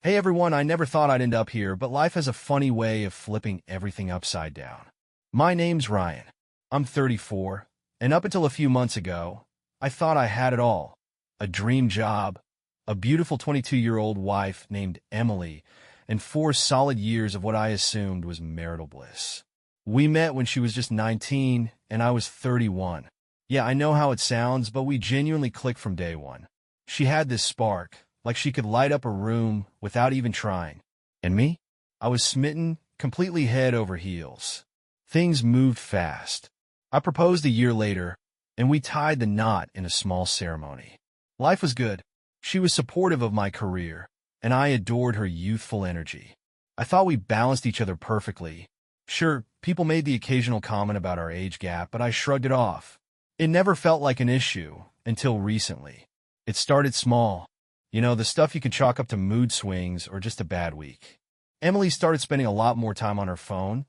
Hey everyone, I never thought I'd end up here, but life has a funny way of flipping everything upside down. My name's Ryan. I'm 34, and up until a few months ago, I thought I had it all. A dream job, a beautiful 22-year-old wife named Emily, and 4 solid years of what I assumed was marital bliss. We met when she was just 19, and I was 31. Yeah, I know how it sounds, but we genuinely clicked from day one. She had this spark, like she could light up a room without even trying. And me? I was smitten, completely head over heels. Things moved fast. I proposed a year later, and we tied the knot in a small ceremony. Life was good. She was supportive of my career, and I adored her youthful energy. I thought we balanced each other perfectly. Sure, people made the occasional comment about our age gap, but I shrugged it off. It never felt like an issue until recently. It started small. You know, the stuff you can chalk up to mood swings or just a bad week. Emily started spending a lot more time on her phone,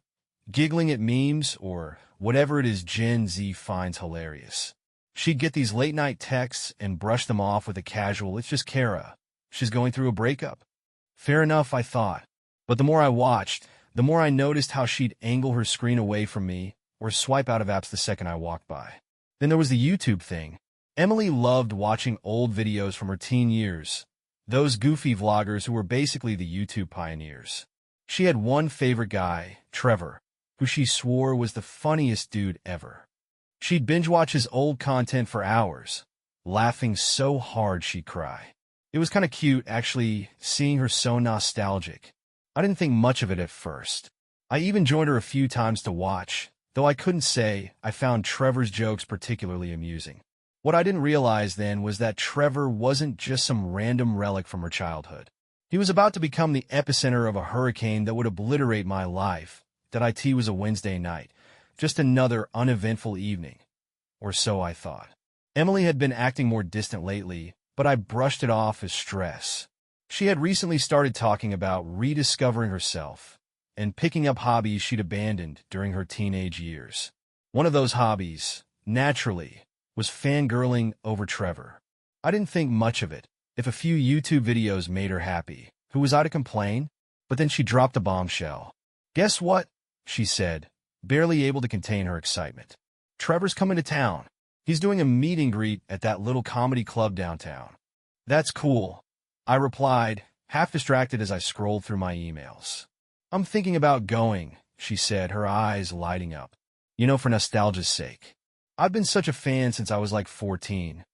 giggling at memes or whatever it is Gen Z finds hilarious. She'd get these late-night texts and brush them off with a casual, "It's just Kara. She's going through a breakup." Fair enough, I thought. But the more I watched, the more I noticed how she'd angle her screen away from me or swipe out of apps the second I walked by. Then there was the YouTube thing. Emily loved watching old videos from her teen years, those goofy vloggers who were basically the YouTube pioneers. She had one favorite guy, Trevor, who she swore was the funniest dude ever. She'd binge-watch his old content for hours, laughing so hard she'd cry. It was kind of cute, actually, seeing her so nostalgic. I didn't think much of it at first. I even joined her a few times to watch, though I couldn't say I found Trevor's jokes particularly amusing. What I didn't realize then was that Trevor wasn't just some random relic from her childhood. He was about to become the epicenter of a hurricane that would obliterate my life. That IT was a Wednesday night, just another uneventful evening. Or so I thought. Emily had been acting more distant lately, but I brushed it off as stress. She had recently started talking about rediscovering herself and picking up hobbies she'd abandoned during her teenage years. One of those hobbies, naturally, was fangirling over Trevor. I didn't think much of it. If a few YouTube videos made her happy, who was I to complain? But then she dropped a bombshell. "Guess what?" she said, barely able to contain her excitement. "Trevor's coming to town. He's doing a meet and greet at that little comedy club downtown." "That's cool," I replied, half distracted as I scrolled through my emails. "I'm thinking about going," she said, her eyes lighting up. "You know, for nostalgia's sake. I've been such a fan since I was like 14.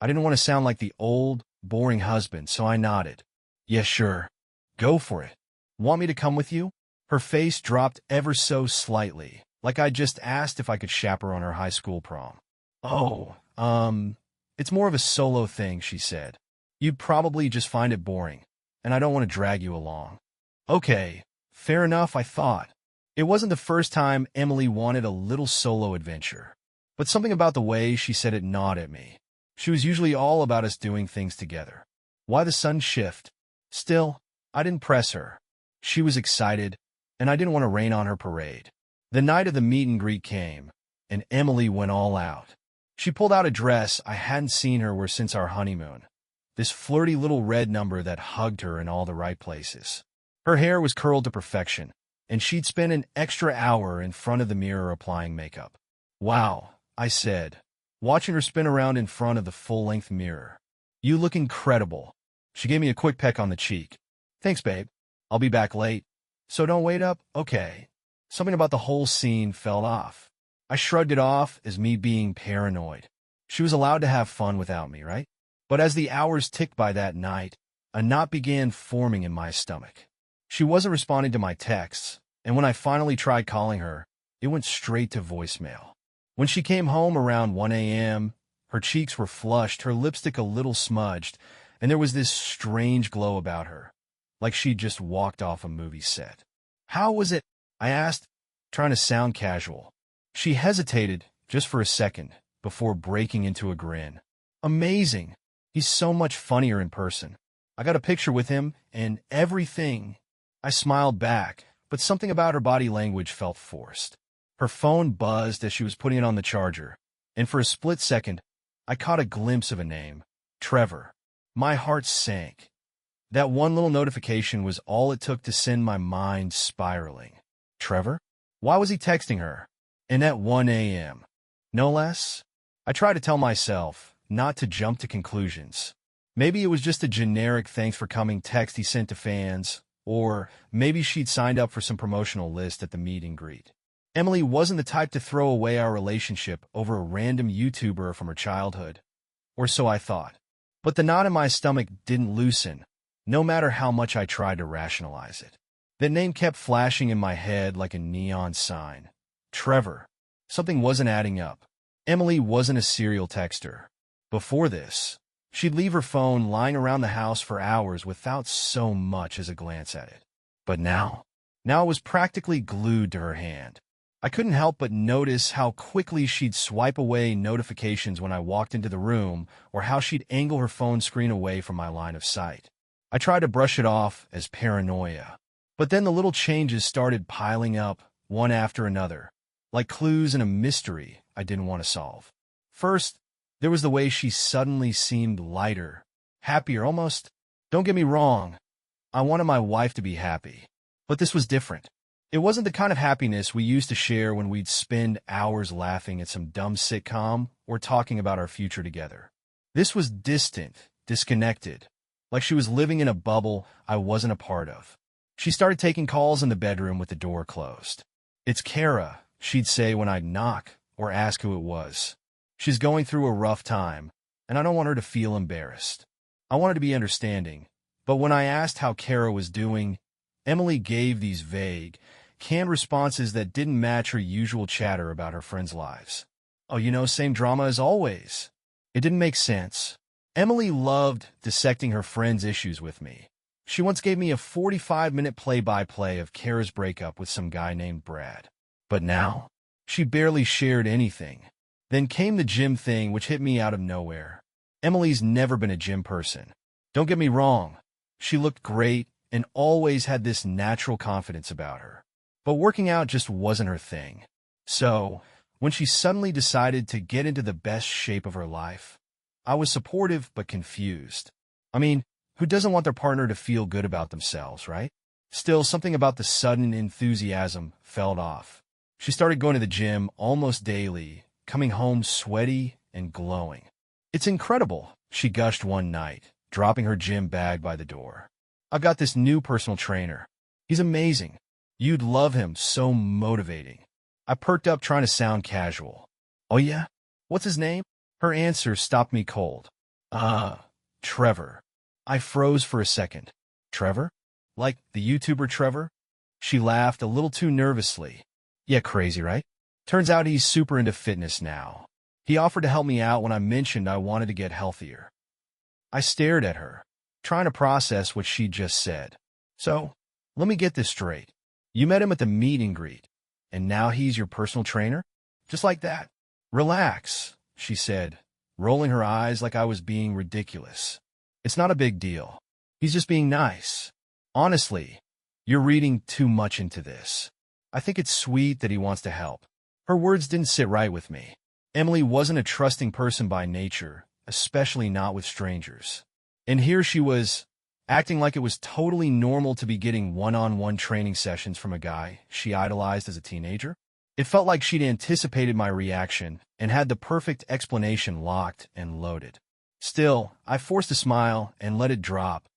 I didn't want to sound like the old, boring husband, so I nodded. "Yeah, sure. Go for it. Want me to come with you?" Her face dropped ever so slightly, like I'd just asked if I could chaperone her high school prom. "Oh, it's more of a solo thing," she said. "You'd probably just find it boring, and I don't want to drag you along." Okay, fair enough, I thought. It wasn't the first time Emily wanted a little solo adventure. But something about the way she said it gnawed at me. She was usually all about us doing things together. Why the sudden shift? Still, I didn't press her. She was excited, and I didn't want to rain on her parade. The night of the meet and greet came, and Emily went all out. She pulled out a dress I hadn't seen her wear since our honeymoon. This flirty little red number that hugged her in all the right places. Her hair was curled to perfection, and she'd spent an extra hour in front of the mirror applying makeup. "Wow," I said, watching her spin around in front of the full-length mirror. "You look incredible." She gave me a quick peck on the cheek. "Thanks, babe. I'll be back late. So don't wait up?" "Okay." Something about the whole scene fell off. I shrugged it off as me being paranoid. She was allowed to have fun without me, right? But as the hours ticked by that night, a knot began forming in my stomach. She wasn't responding to my texts, and when I finally tried calling her, it went straight to voicemail. When she came home around 1 a.m., her cheeks were flushed, her lipstick a little smudged, and there was this strange glow about her, like she'd just walked off a movie set. "How was it?" I asked, trying to sound casual. She hesitated just for a second before breaking into a grin. "Amazing. He's so much funnier in person. I got a picture with him and everything." I smiled back, but something about her body language felt forced. Her phone buzzed as she was putting it on the charger, and for a split second, I caught a glimpse of a name, Trevor. My heart sank. That one little notification was all it took to send my mind spiraling. Trevor? Why was he texting her? And at 1 a.m.? No less? I tried to tell myself not to jump to conclusions. Maybe it was just a generic thanks for coming text he sent to fans, or maybe she'd signed up for some promotional list at the meet and greet. Emily wasn't the type to throw away our relationship over a random YouTuber from her childhood. Or so I thought. But the knot in my stomach didn't loosen, no matter how much I tried to rationalize it. That name kept flashing in my head like a neon sign. Trevor. Something wasn't adding up. Emily wasn't a serial texter. Before this, she'd leave her phone lying around the house for hours without so much as a glance at it. But now it was practically glued to her hand. I couldn't help but notice how quickly she'd swipe away notifications when I walked into the room, or how she'd angle her phone screen away from my line of sight. I tried to brush it off as paranoia. But then the little changes started piling up, one after another, like clues in a mystery I didn't want to solve. First, there was the way she suddenly seemed lighter, happier almost. Don't get me wrong, I wanted my wife to be happy. But this was different. It wasn't the kind of happiness we used to share when we'd spend hours laughing at some dumb sitcom or talking about our future together. This was distant, disconnected, like she was living in a bubble I wasn't a part of. She started taking calls in the bedroom with the door closed. "It's Kara," she'd say when I'd knock or ask who it was. "She's going through a rough time, and I don't want her to feel embarrassed." I wanted to be understanding, but when I asked how Kara was doing, Emily gave these vague, canned responses that didn't match her usual chatter about her friends' lives. "Oh, same drama as always." It didn't make sense. Emily loved dissecting her friends' issues with me. She once gave me a 45-minute play-by-play of Kara's breakup with some guy named Brad. But now, she barely shared anything. Then came the gym thing, which hit me out of nowhere. Emily's never been a gym person. Don't get me wrong, she looked great and always had this natural confidence about her. But working out just wasn't her thing. So, when she suddenly decided to get into the best shape of her life, I was supportive but confused. I mean, who doesn't want their partner to feel good about themselves, right? Still, something about the sudden enthusiasm fell off. She started going to the gym almost daily, coming home sweaty and glowing. "It's incredible," she gushed one night, dropping her gym bag by the door. "I've got this new personal trainer. He's amazing. You'd love him, so motivating." I perked up, trying to sound casual. "Oh yeah? What's his name?" Her answer stopped me cold. Trevor." I froze for a second. "Trevor? Like the YouTuber Trevor?" She laughed a little too nervously. "Yeah, crazy, right? Turns out he's super into fitness now. He offered to help me out when I mentioned I wanted to get healthier." I stared at her, trying to process what she'd just said. "So, let me get this straight. You met him at the meet and greet, and now he's your personal trainer? Just like that?" "Relax," she said, rolling her eyes like I was being ridiculous. "It's not a big deal. He's just being nice. Honestly, you're reading too much into this. I think it's sweet that he wants to help." Her words didn't sit right with me. Emily wasn't a trusting person by nature, especially not with strangers. And here she was, acting like it was totally normal to be getting one-on-one training sessions from a guy she idolized as a teenager. It felt like she'd anticipated my reaction and had the perfect explanation locked and loaded. Still, I forced a smile and let it drop,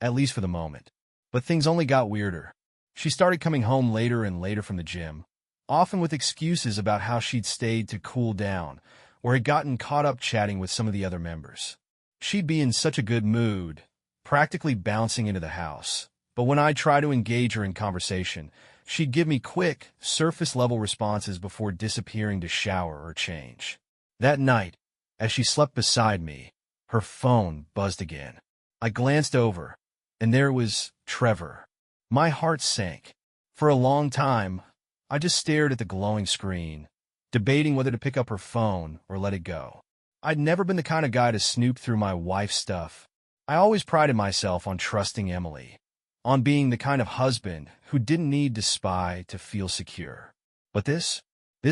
at least for the moment. But things only got weirder. She started coming home later and later from the gym, often with excuses about how she'd stayed to cool down or had gotten caught up chatting with some of the other members. She'd be in such a good mood, practically bouncing into the house. But when I tried to engage her in conversation, she'd give me quick, surface-level responses before disappearing to shower or change. That night, as she slept beside me, her phone buzzed again. I glanced over, and there was Trevor. My heart sank. For a long time, I just stared at the glowing screen, debating whether to pick up her phone or let it go. I'd never been the kind of guy to snoop through my wife's stuff. I always prided myself on trusting Emily, on being the kind of husband who didn't need to spy to feel secure. But this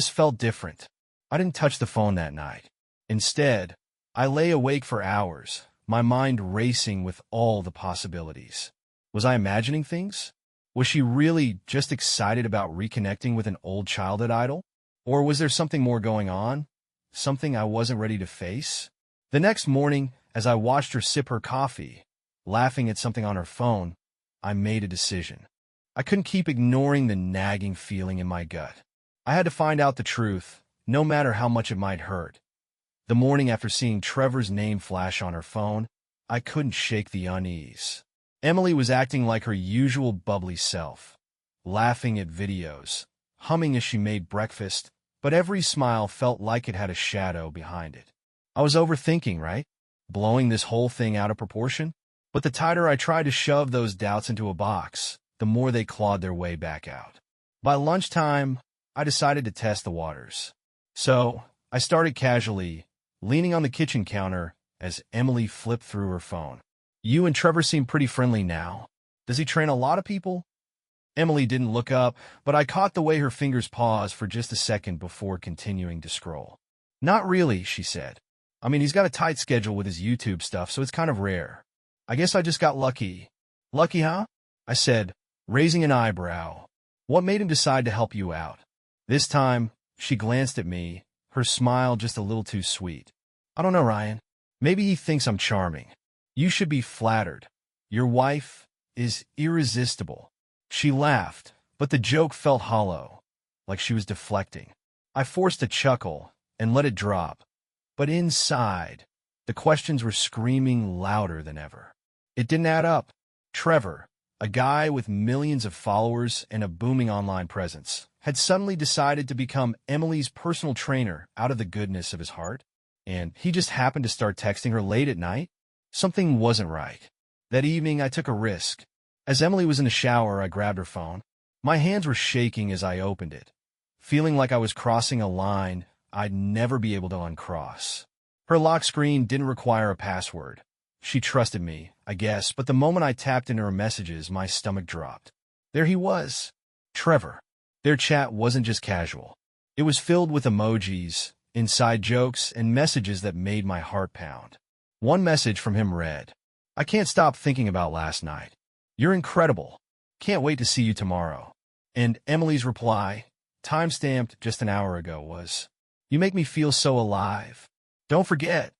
felt different. I didn't touch the phone that night. Instead, I lay awake for hours, my mind racing with all the possibilities. Was I imagining things? Was she really just excited about reconnecting with an old childhood idol? Or was there something more going on? Something I wasn't ready to face? The next morning, as I watched her sip her coffee, laughing at something on her phone, I made a decision. I couldn't keep ignoring the nagging feeling in my gut. I had to find out the truth, no matter how much it might hurt. The morning after seeing Trevor's name flash on her phone, I couldn't shake the unease. Emily was acting like her usual bubbly self, laughing at videos, humming as she made breakfast, but every smile felt like it had a shadow behind it. I was overthinking, right? Blowing this whole thing out of proportion? But the tighter I tried to shove those doubts into a box, the more they clawed their way back out. By lunchtime, I decided to test the waters. So, I started casually, leaning on the kitchen counter as Emily flipped through her phone. "You and Trevor seem pretty friendly now. Does he train a lot of people?" Emily didn't look up, but I caught the way her fingers paused for just a second before continuing to scroll. "Not really," she said. "I mean, he's got a tight schedule with his YouTube stuff, so it's kind of rare. I guess I just got lucky." "Lucky, huh?" I said, raising an eyebrow. "What made him decide to help you out?" This time, she glanced at me, her smile just a little too sweet. "I don't know, Ryan. Maybe he thinks I'm charming. You should be flattered. Your wife is irresistible." She laughed, but the joke felt hollow, like she was deflecting. I forced a chuckle and let it drop, but inside, the questions were screaming louder than ever. It didn't add up. Trevor, a guy with millions of followers and a booming online presence, had suddenly decided to become Emily's personal trainer out of the goodness of his heart, and he just happened to start texting her late at night. Something wasn't right. That evening, I took a risk. As Emily was in the shower, I grabbed her phone. My hands were shaking as I opened it, feeling like I was crossing a line I'd never be able to uncross. Her lock screen didn't require a password. She trusted me, I guess, but the moment I tapped into her messages, my stomach dropped. There he was, Trevor. Their chat wasn't just casual. It was filled with emojis, inside jokes, and messages that made my heart pound. One message from him read, "I can't stop thinking about last night. You're incredible. Can't wait to see you tomorrow." And Emily's reply, time-stamped just an hour ago, was, "You make me feel so alive. Don't forget."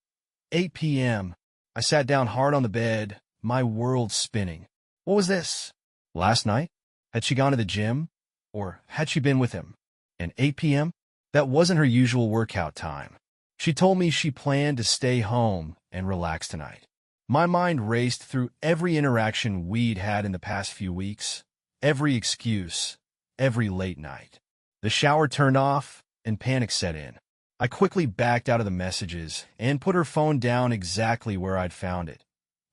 8 p.m. I sat down hard on the bed, my world spinning. What was this? Last night? Had she gone to the gym? Or had she been with him? And 8 p.m.? That wasn't her usual workout time. She told me she planned to stay home and relax tonight. My mind raced through every interaction we'd had in the past few weeks, every excuse, every late night. The shower turned off, and panic set in. I quickly backed out of the messages and put her phone down exactly where I'd found it,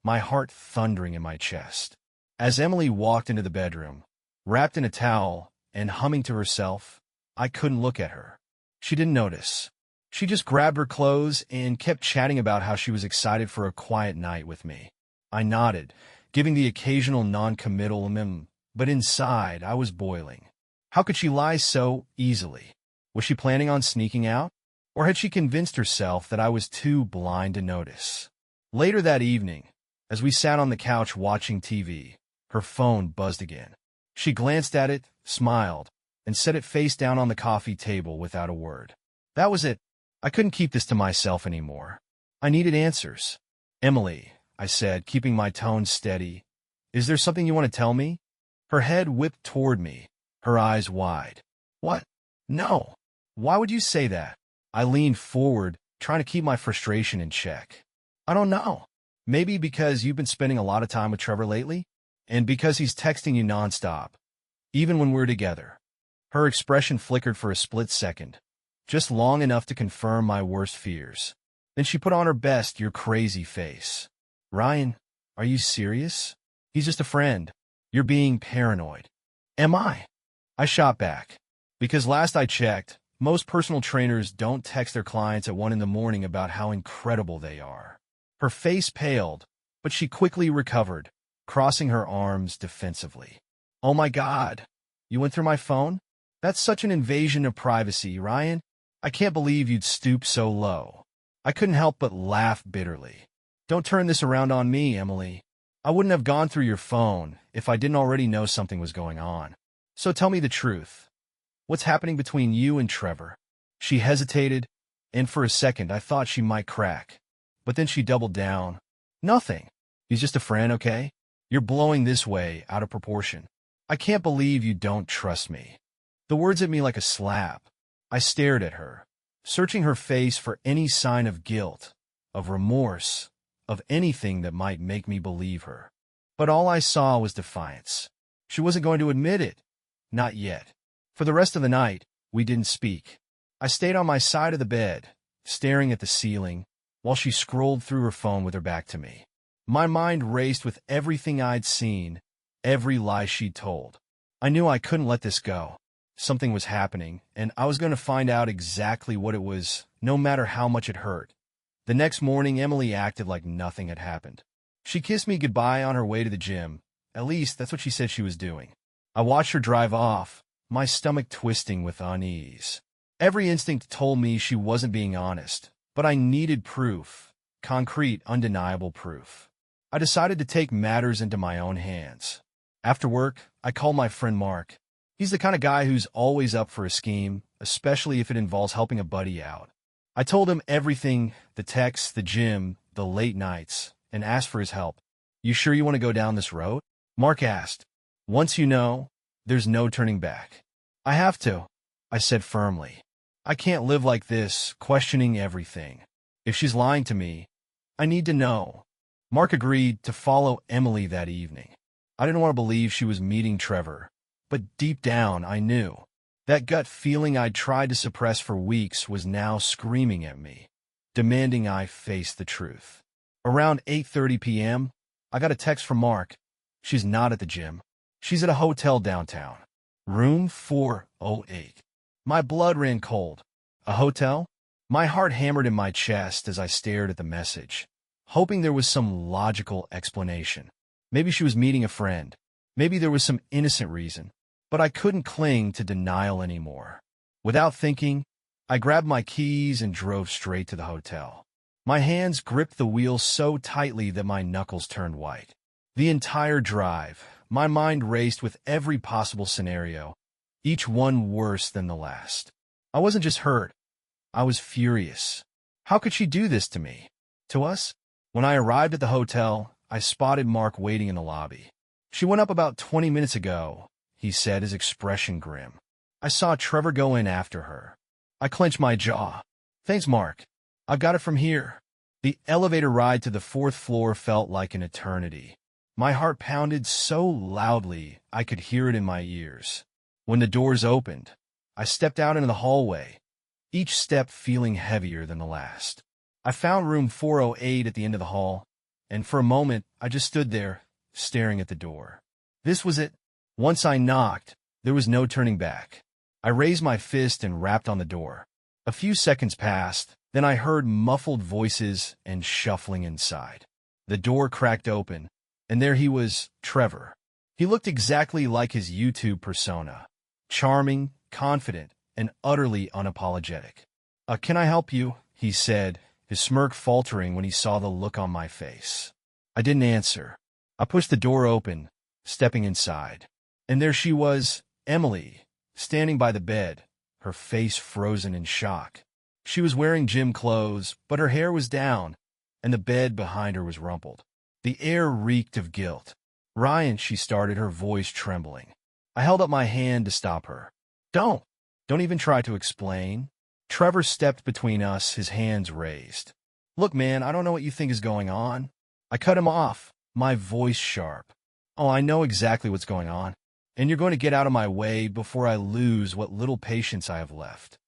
my heart thundering in my chest. As Emily walked into the bedroom, wrapped in a towel and humming to herself, I couldn't look at her. She didn't notice. She just grabbed her clothes and kept chatting about how she was excited for a quiet night with me. I nodded, giving the occasional non-committal but inside I was boiling. How could she lie so easily? Was she planning on sneaking out? Or had she convinced herself that I was too blind to notice? Later that evening, as we sat on the couch watching TV, her phone buzzed again. She glanced at it, smiled, and set it face down on the coffee table without a word. That was it. I couldn't keep this to myself anymore. I needed answers. "Emily," I said, keeping my tone steady, "is there something you want to tell me?" Her head whipped toward me, her eyes wide. "What? No. Why would you say that?" I leaned forward, trying to keep my frustration in check. "I don't know. Maybe because you've been spending a lot of time with Trevor lately? And because he's texting you nonstop, even when we're together." Her expression flickered for a split second, just long enough to confirm my worst fears. Then she put on her best "you're crazy" face. "Ryan, are you serious? He's just a friend. You're being paranoid." "Am I?" I shot back. Because last I checked, most personal trainers don't text their clients at 1 a.m. about how incredible they are. Her face paled, but she quickly recovered, crossing her arms defensively. "Oh my God, you went through my phone? That's such an invasion of privacy, Ryan. I can't believe you'd stoop so low." I couldn't help but laugh bitterly. Don't turn this around on me, Emily. I wouldn't have gone through your phone if I didn't already know something was going on. So tell me the truth. What's happening between you and Trevor? She hesitated, and for a second I thought she might crack. But then she doubled down. Nothing. He's just a friend, okay? You're blowing this way out of proportion. I can't believe you don't trust me. The words hit me like a slap. I stared at her, searching her face for any sign of guilt, of remorse, of anything that might make me believe her. But all I saw was defiance. She wasn't going to admit it. Not yet. For the rest of the night, we didn't speak. I stayed on my side of the bed, staring at the ceiling, while she scrolled through her phone with her back to me. My mind raced with everything I'd seen, every lie she'd told. I knew I couldn't let this go. Something was happening, and I was going to find out exactly what it was, no matter how much it hurt. The next morning, Emily acted like nothing had happened. She kissed me goodbye on her way to the gym. At least, that's what she said she was doing. I watched her drive off, my stomach twisting with unease. Every instinct told me she wasn't being honest, but I needed proof, concrete, undeniable proof. I decided to take matters into my own hands. After work, I called my friend Mark. He's the kind of guy who's always up for a scheme, especially if it involves helping a buddy out. I told him everything, the texts, the gym, the late nights, and asked for his help. You sure you want to go down this road? Mark asked. Once you know, there's no turning back. I have to, I said firmly. I can't live like this, questioning everything. If she's lying to me, I need to know. Mark agreed to follow Emily that evening. I didn't want to believe she was meeting Trevor, but deep down I knew. That gut feeling I'd tried to suppress for weeks was now screaming at me, demanding I face the truth. Around 8:30 p.m., I got a text from Mark. She's not at the gym. She's at a hotel downtown. Room 408. My blood ran cold. A hotel? My heart hammered in my chest as I stared at the message, hoping there was some logical explanation. Maybe she was meeting a friend. Maybe there was some innocent reason. But I couldn't cling to denial anymore. Without thinking, I grabbed my keys and drove straight to the hotel. My hands gripped the wheel so tightly that my knuckles turned white. The entire drive, my mind raced with every possible scenario, each one worse than the last. I wasn't just hurt. I was furious. How could she do this to me? To us? When I arrived at the hotel, I spotted Mark waiting in the lobby. She went up about 20 minutes ago, he said, his expression grim. I saw Trevor go in after her. I clenched my jaw. Thanks, Mark. I've got it from here. The elevator ride to the 4th floor felt like an eternity. My heart pounded so loudly I could hear it in my ears. When the doors opened, I stepped out into the hallway, each step feeling heavier than the last. I found room 408 at the end of the hall, and for a moment I just stood there, staring at the door. This was it. Once I knocked, there was no turning back. I raised my fist and rapped on the door. A few seconds passed, then I heard muffled voices and shuffling inside. The door cracked open, and there he was, Trevor. He looked exactly like his YouTube persona. Charming, confident, and utterly unapologetic. Can I help you? He said, his smirk faltering when he saw the look on my face. I didn't answer. I pushed the door open, stepping inside. And there she was, Emily, standing by the bed, her face frozen in shock. She was wearing gym clothes, but her hair was down, and the bed behind her was rumpled. The air reeked of guilt. Ryan, she started, her voice trembling. I held up my hand to stop her. Don't even try to explain. Trevor stepped between us, his hands raised. Look, man, I don't know what you think is going on. I cut him off, my voice sharp. Oh, I know exactly what's going on. And you're going to get out of my way before I lose what little patience I have left.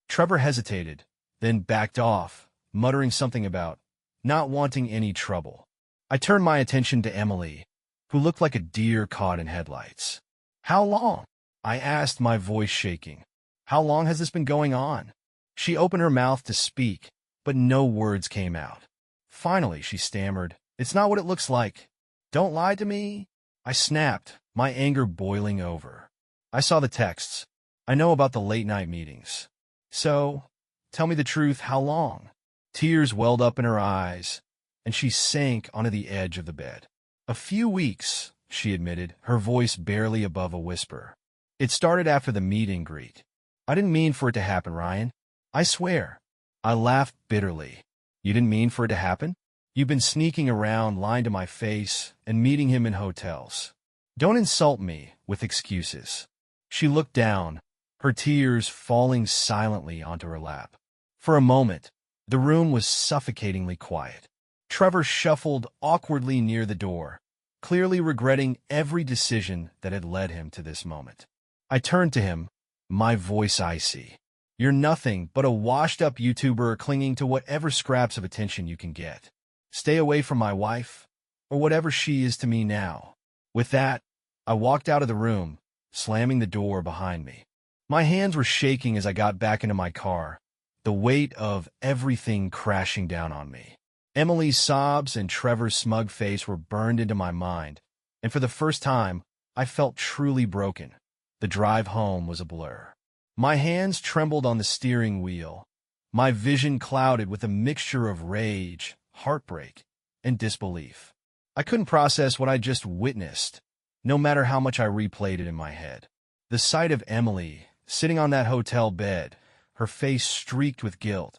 Trevor hesitated, then backed off, muttering something about not wanting any trouble. I turned my attention to Emily, who looked like a deer caught in headlights. How long? I asked, my voice shaking. How long has this been going on? She opened her mouth to speak, but no words came out. Finally, she stammered, It's not what it looks like. Don't lie to me. I snapped, my anger boiling over. I saw the texts. I know about the late-night meetings. So, tell me the truth, how long? Tears welled up in her eyes, and she sank onto the edge of the bed. "A few weeks," she admitted, her voice barely above a whisper. "It started after the meet and greet. I didn't mean for it to happen, Ryan. I swear." I laughed bitterly. "You didn't mean for it to happen? You've been sneaking around, lying to my face, and meeting him in hotels. Don't insult me with excuses." She looked down, her tears falling silently onto her lap. For a moment, the room was suffocatingly quiet. Trevor shuffled awkwardly near the door, clearly regretting every decision that had led him to this moment. I turned to him, my voice icy. "You're nothing but a washed-up YouTuber clinging to whatever scraps of attention you can get. Stay away from my wife, or whatever she is to me now." With that, I walked out of the room, slamming the door behind me. My hands were shaking as I got back into my car, the weight of everything crashing down on me. Emily's sobs and Trevor's smug face were burned into my mind, and for the first time, I felt truly broken. The drive home was a blur. My hands trembled on the steering wheel, my vision clouded with a mixture of rage, heartbreak, and disbelief. I couldn't process what I just witnessed, no matter how much I replayed it in my head. The sight of Emily, sitting on that hotel bed, her face streaked with guilt.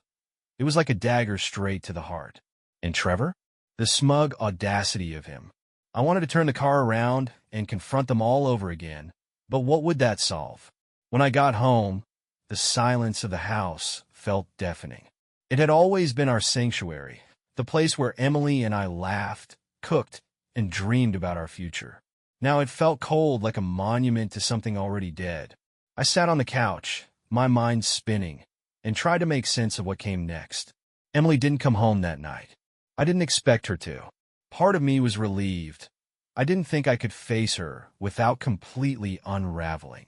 It was like a dagger straight to the heart. And Trevor? The smug audacity of him. I wanted to turn the car around and confront them all over again, but what would that solve? When I got home, the silence of the house felt deafening. It had always been our sanctuary, the place where Emily and I laughed, cooked, and dreamed about our future. Now it felt cold, like a monument to something already dead. I sat on the couch, my mind spinning, and tried to make sense of what came next. Emily didn't come home that night. I didn't expect her to. Part of me was relieved. I didn't think I could face her without completely unraveling.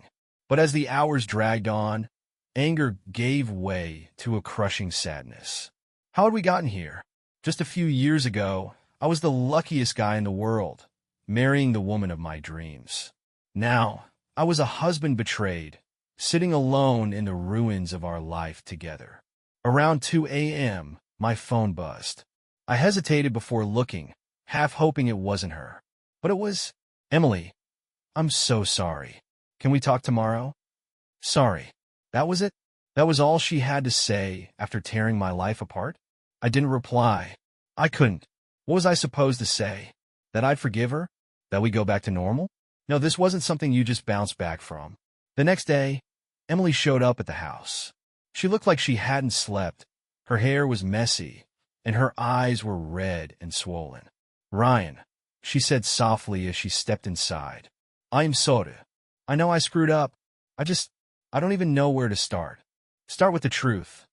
But as the hours dragged on, anger gave way to a crushing sadness. How had we gotten here? Just a few years ago, I was the luckiest guy in the world, marrying the woman of my dreams. Now, I was a husband betrayed, sitting alone in the ruins of our life together. Around 2 a.m., my phone buzzed. I hesitated before looking, half hoping it wasn't her. But it was. "Emily, I'm so sorry. Can we talk tomorrow?" "Sorry." That was it? That was all she had to say after tearing my life apart? I didn't reply. I couldn't. What was I supposed to say? That I'd forgive her? That we go back to normal? No, this wasn't something you just bounce back from. The next day, Emily showed up at the house. She looked like she hadn't slept. Her hair was messy, and her eyes were red and swollen. "Ryan," she said softly as she stepped inside. "I'm sorry. I know I screwed up. I don't even know where to start." "Start with the truth,"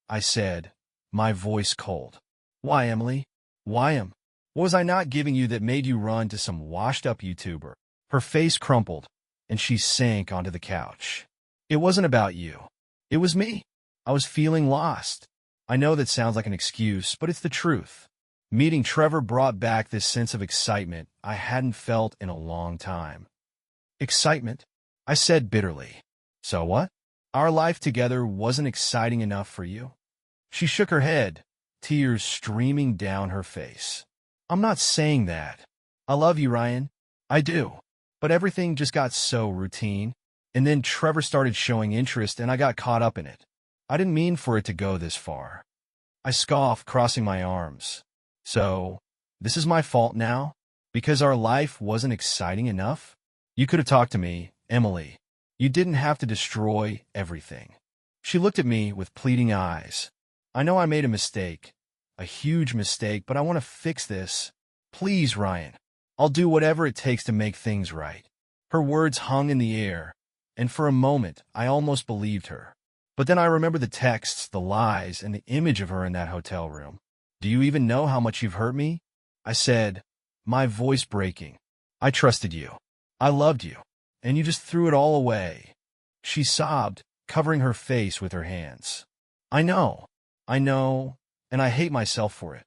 I said, my voice cold. "Why, Emily? Why am? What was I not giving you that made you run to some washed-up YouTuber?" Her face crumpled, and she sank onto the couch. "It wasn't about you. It was me. I was feeling lost. I know that sounds like an excuse, but it's the truth." Meeting Trevor brought back this sense of excitement I hadn't felt in a long time. "Excitement?" I said bitterly. "So what? Our life together wasn't exciting enough for you?" She shook her head, tears streaming down her face. "I'm not saying that. I love you, Ryan. I do. But everything just got so routine. And then Trevor started showing interest and I got caught up in it. I didn't mean for it to go this far." I scoffed, crossing my arms. "So, this is my fault now? Because our life wasn't exciting enough? You could have talked to me, Emily. You didn't have to destroy everything." She looked at me with pleading eyes. "I know I made a mistake, a huge mistake, but I want to fix this. Please, Ryan. I'll do whatever it takes to make things right." Her words hung in the air, and for a moment I almost believed her. But then I remembered the texts, the lies, and the image of her in that hotel room. "Do you even know how much you've hurt me?" I said, my voice breaking. "I trusted you. I loved you. And you just threw it all away." She sobbed, covering her face with her hands. I know, and I hate myself for it."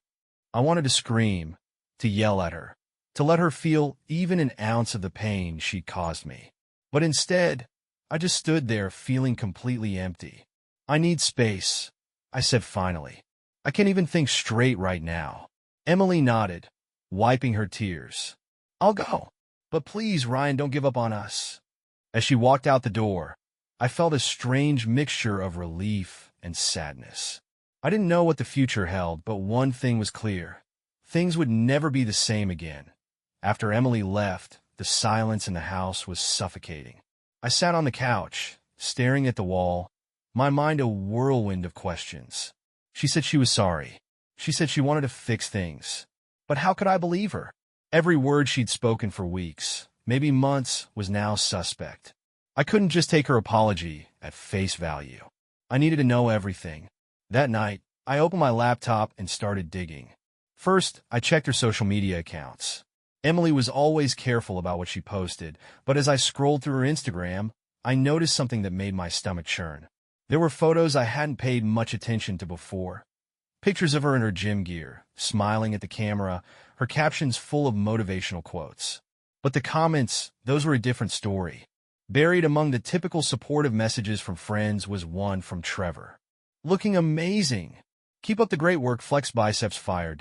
I wanted to scream, to yell at her, to let her feel even an ounce of the pain she caused me. But instead, I just stood there feeling completely empty. "I need space," I said finally. "I can't even think straight right now." Emily nodded, wiping her tears. I'll go. But please, Ryan, don't give up on us. As she walked out the door, I felt a strange mixture of relief and sadness. I didn't know what the future held, but one thing was clear. Things would never be the same again. After Emily left, the silence in the house was suffocating. I sat on the couch, staring at the wall, my mind a whirlwind of questions. She said she was sorry. She said she wanted to fix things. But how could I believe her? Every word she'd spoken for weeks, maybe months, was now suspect. I couldn't just take her apology at face value. I needed to know everything. That night, I opened my laptop and started digging. First, I checked her social media accounts. Emily was always careful about what she posted, but as I scrolled through her Instagram, I noticed something that made my stomach churn. There were photos I hadn't paid much attention to before. Pictures of her in her gym gear, smiling at the camera, her captions full of motivational quotes. But the comments, those were a different story. Buried among the typical supportive messages from friends was one from Trevor. Looking amazing. Keep up the great work, flex biceps fire.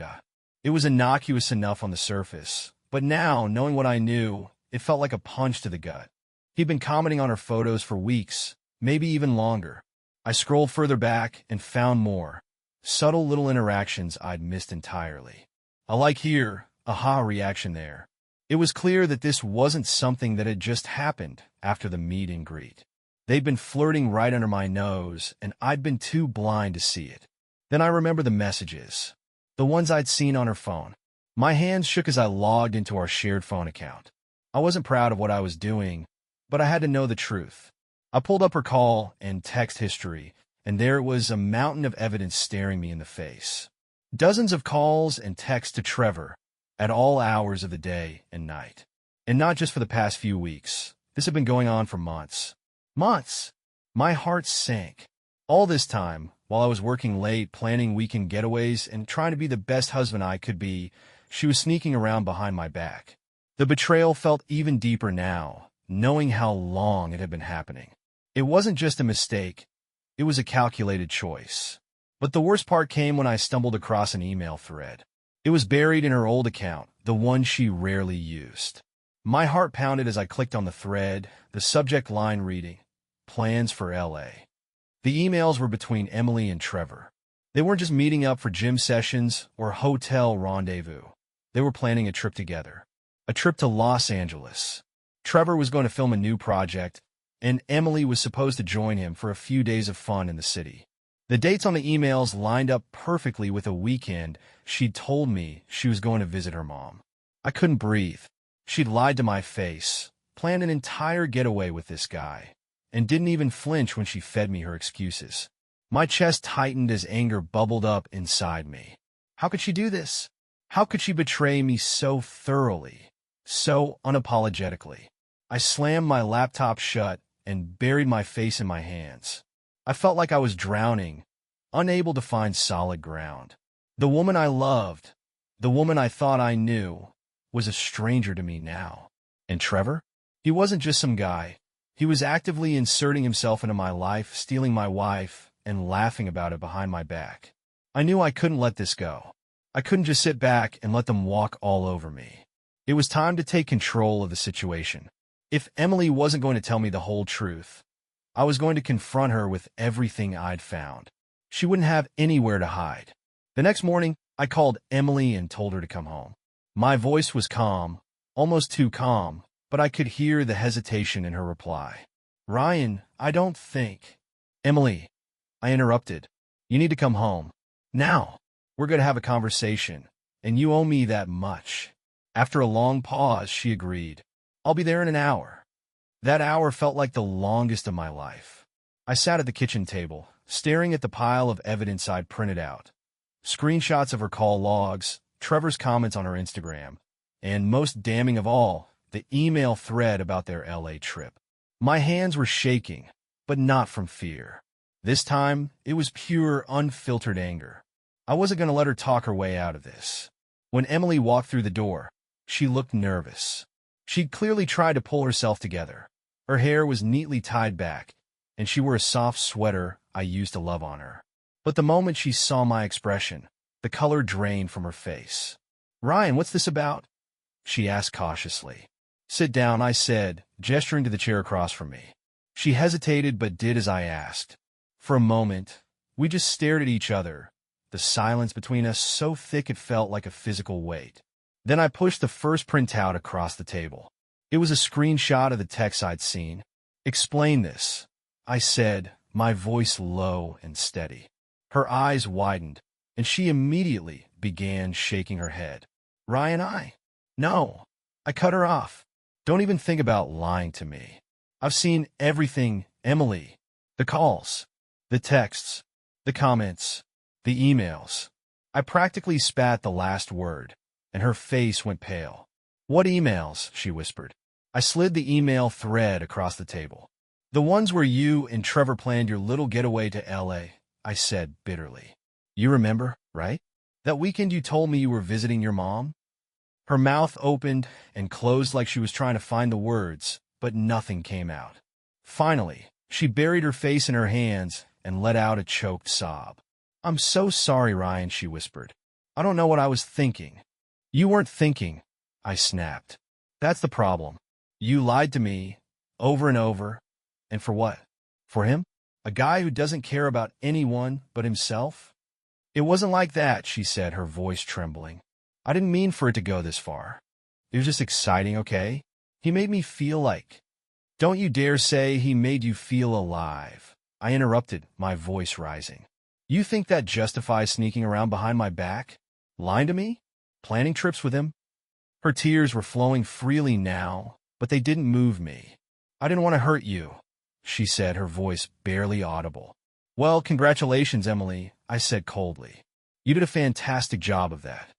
It was innocuous enough on the surface, but now, knowing what I knew, it felt like a punch to the gut. He'd been commenting on her photos for weeks, maybe even longer. I scrolled further back and found more. Subtle little interactions I'd missed entirely. A like here, a ha reaction there. It was clear that this wasn't something that had just happened after the meet and greet. They'd been flirting right under my nose, and I'd been too blind to see it. Then I remember the messages, the ones I'd seen on her phone. My hands shook as I logged into our shared phone account. I wasn't proud of what I was doing, but I had to know the truth. I pulled up her call and text history, and there it was, a mountain of evidence staring me in the face. Dozens of calls and texts to Trevor at all hours of the day and night. And not just for the past few weeks. This had been going on for months. Months! My heart sank. All this time, while I was working late, planning weekend getaways, and trying to be the best husband I could be, she was sneaking around behind my back. The betrayal felt even deeper now, knowing how long it had been happening. It wasn't just a mistake. It was a calculated choice. But the worst part came when I stumbled across an email thread. It was buried in her old account, the one she rarely used. My heart pounded as I clicked on the thread, the subject line reading, "Plans for LA." The emails were between Emily and Trevor. They weren't just meeting up for gym sessions or hotel rendezvous. They were planning a trip together. A trip to Los Angeles. Trevor was going to film a new project, and Emily was supposed to join him for a few days of fun in the city. The dates on the emails lined up perfectly with a weekend she'd told me she was going to visit her mom. I couldn't breathe. She'd lied to my face, planned an entire getaway with this guy, and didn't even flinch when she fed me her excuses. My chest tightened as anger bubbled up inside me. How could she do this? How could she betray me so thoroughly, so unapologetically? I slammed my laptop shut and buried my face in my hands. I felt like I was drowning, unable to find solid ground. The woman I loved, the woman I thought I knew, was a stranger to me now. And Trevor? He wasn't just some guy. He was actively inserting himself into my life, stealing my wife, and laughing about it behind my back. I knew I couldn't let this go. I couldn't just sit back and let them walk all over me. It was time to take control of the situation. If Emily wasn't going to tell me the whole truth, I was going to confront her with everything I'd found. She wouldn't have anywhere to hide. The next morning, I called Emily and told her to come home. My voice was calm, almost too calm, but I could hear the hesitation in her reply. "Ryan, I don't think." "Emily," I interrupted, "you need to come home. Now. We're going to have a conversation, and you owe me that much." After a long pause, she agreed. "I'll be there in an hour." That hour felt like the longest of my life. I sat at the kitchen table, staring at the pile of evidence I'd printed out. Screenshots of her call logs, Trevor's comments on her Instagram, and most damning of all, the email thread about their LA trip. My hands were shaking, but not from fear. This time, it was pure, unfiltered anger. I wasn't going to let her talk her way out of this. When Emily walked through the door, she looked nervous. She'd clearly tried to pull herself together. Her hair was neatly tied back, and she wore a soft sweater I used to love on her. But the moment she saw my expression, The color drained from her face. "Ryan, what's this about?" she asked cautiously. "Sit down," I said, gesturing to the chair across from me. She hesitated but did as I asked. For a moment, we just stared at each other, the silence between us so thick it felt like a physical weight. Then I pushed the first printout across the table. It was a screenshot of the text I'd seen. "Explain this," I said, my voice low and steady. Her eyes widened, and she immediately began shaking her head. "Ryan, No. I cut her off. Don't even think about lying to me. I've seen everything, Emily. The calls, the texts, the comments, the emails." I practically spat the last word, and her face went pale. "What emails?" she whispered. I slid the email thread across the table. "The ones where you and Trevor planned your little getaway to LA, I said bitterly. "You remember, right? That weekend you told me you were visiting your mom?" Her mouth opened and closed like she was trying to find the words, but nothing came out. Finally, she buried her face in her hands and let out a choked sob. "I'm so sorry, Ryan," she whispered. "I don't know what I was thinking." "You weren't thinking," I snapped. "That's the problem. You lied to me, over and over. And for what? For him? A guy who doesn't care about anyone but himself?" "It wasn't like that," she said, her voice trembling. "I didn't mean for it to go this far. It was just exciting, okay? He made me feel like—" "Don't you dare say he made you feel alive," I interrupted, my voice rising. "You think that justifies sneaking around behind my back? Lying to me? Planning trips with him?" Her tears were flowing freely now, but they didn't move me. "I didn't want to hurt you," she said, her voice barely audible. "Well, congratulations, Emily," I said coldly. "You did a fantastic job of that."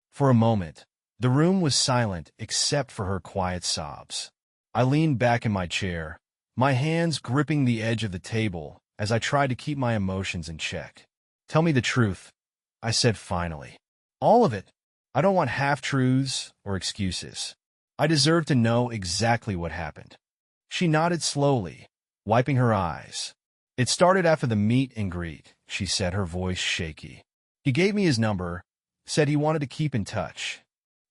For a moment, the room was silent except for her quiet sobs. I leaned back in my chair, my hands gripping the edge of the table as I tried to keep my emotions in check. "Tell me the truth," I said finally. "All of it. I don't want half-truths or excuses. I deserve to know exactly what happened." She nodded slowly, wiping her eyes. "It started after the meet and greet," she said, her voice shaky. "He gave me his number, said he wanted to keep in touch.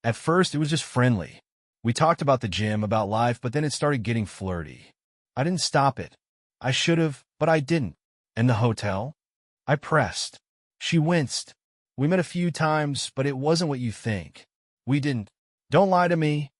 At first, it was just friendly. We talked about the gym, about life, but then it started getting flirty. I didn't stop it. I should have, but I didn't. And the hotel?" I pressed. She winced. "We met a few times, but it wasn't what you think. We didn't—" "Don't lie to me,"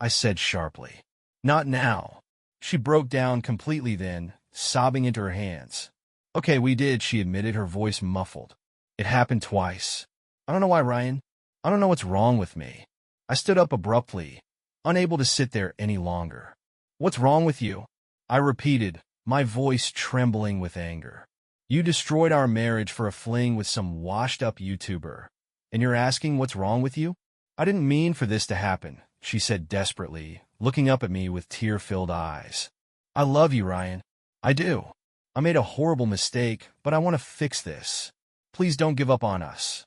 I said sharply. "Not now." She broke down completely then, sobbing into her hands. "Okay, we did," she admitted, her voice muffled. "It happened twice. I don't know why, Ryan. I don't know what's wrong with me." I stood up abruptly, unable to sit there any longer. "What's wrong with you?" I repeated, my voice trembling with anger. "You destroyed our marriage for a fling with some washed-up YouTuber, and you're asking what's wrong with you?" "I didn't mean for this to happen," she said desperately, looking up at me with tear-filled eyes. "I love you, Ryan. I do. I made a horrible mistake, but I want to fix this. Please don't give up on us."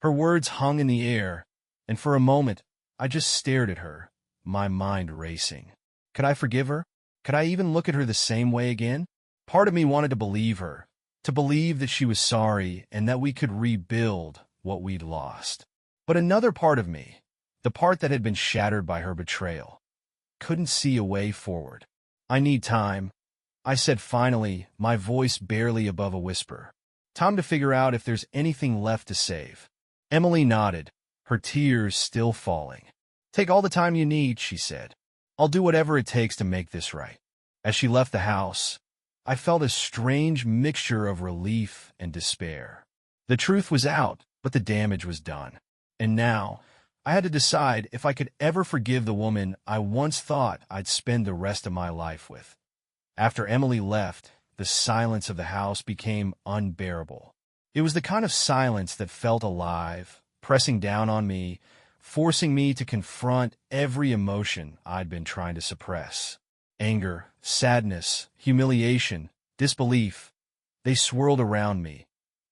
Her words hung in the air, and for a moment, I just stared at her, my mind racing. Could I forgive her? Could I even look at her the same way again? Part of me wanted to believe her, to believe that she was sorry and that we could rebuild what we'd lost. But another part of me, the part that had been shattered by her betrayal, couldn't see a way forward. "I need time," I said finally, my voice barely above a whisper. "Time to figure out if there's anything left to save." Emily nodded, her tears still falling. "Take all the time you need," she said. "I'll do whatever it takes to make this right." As she left the house, I felt a strange mixture of relief and despair. The truth was out, but the damage was done. And now, I had to decide if I could ever forgive the woman I once thought I'd spend the rest of my life with. After Emily left, the silence of the house became unbearable. It was the kind of silence that felt alive, pressing down on me, forcing me to confront every emotion I'd been trying to suppress. Anger, sadness, humiliation, disbelief, they swirled around me,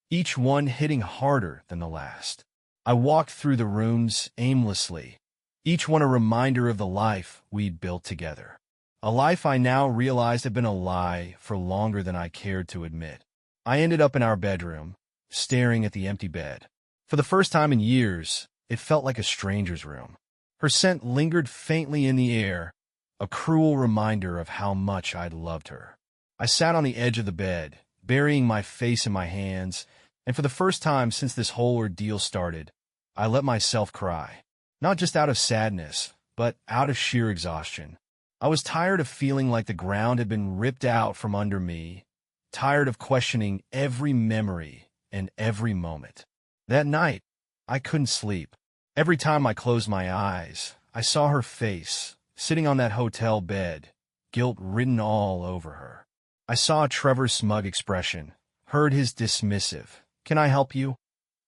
each one hitting harder than the last. I walked through the rooms aimlessly, each one a reminder of the life we'd built together. A life I now realized had been a lie for longer than I cared to admit. I ended up in our bedroom, staring at the empty bed, For the first time in years, it felt like a stranger's room. Her scent lingered faintly in the air, a cruel reminder of how much I'd loved her. I sat on the edge of the bed, burying my face in my hands, and for the first time since this whole ordeal started, I let myself cry. Not just out of sadness, but out of sheer exhaustion. I was tired of feeling like the ground had been ripped out from under me, tired of questioning every memory and every moment. That night, I couldn't sleep. Every time I closed my eyes, I saw her face, sitting on that hotel bed, guilt written all over her. I saw Trevor's smug expression, heard his dismissive, "Can I help you?"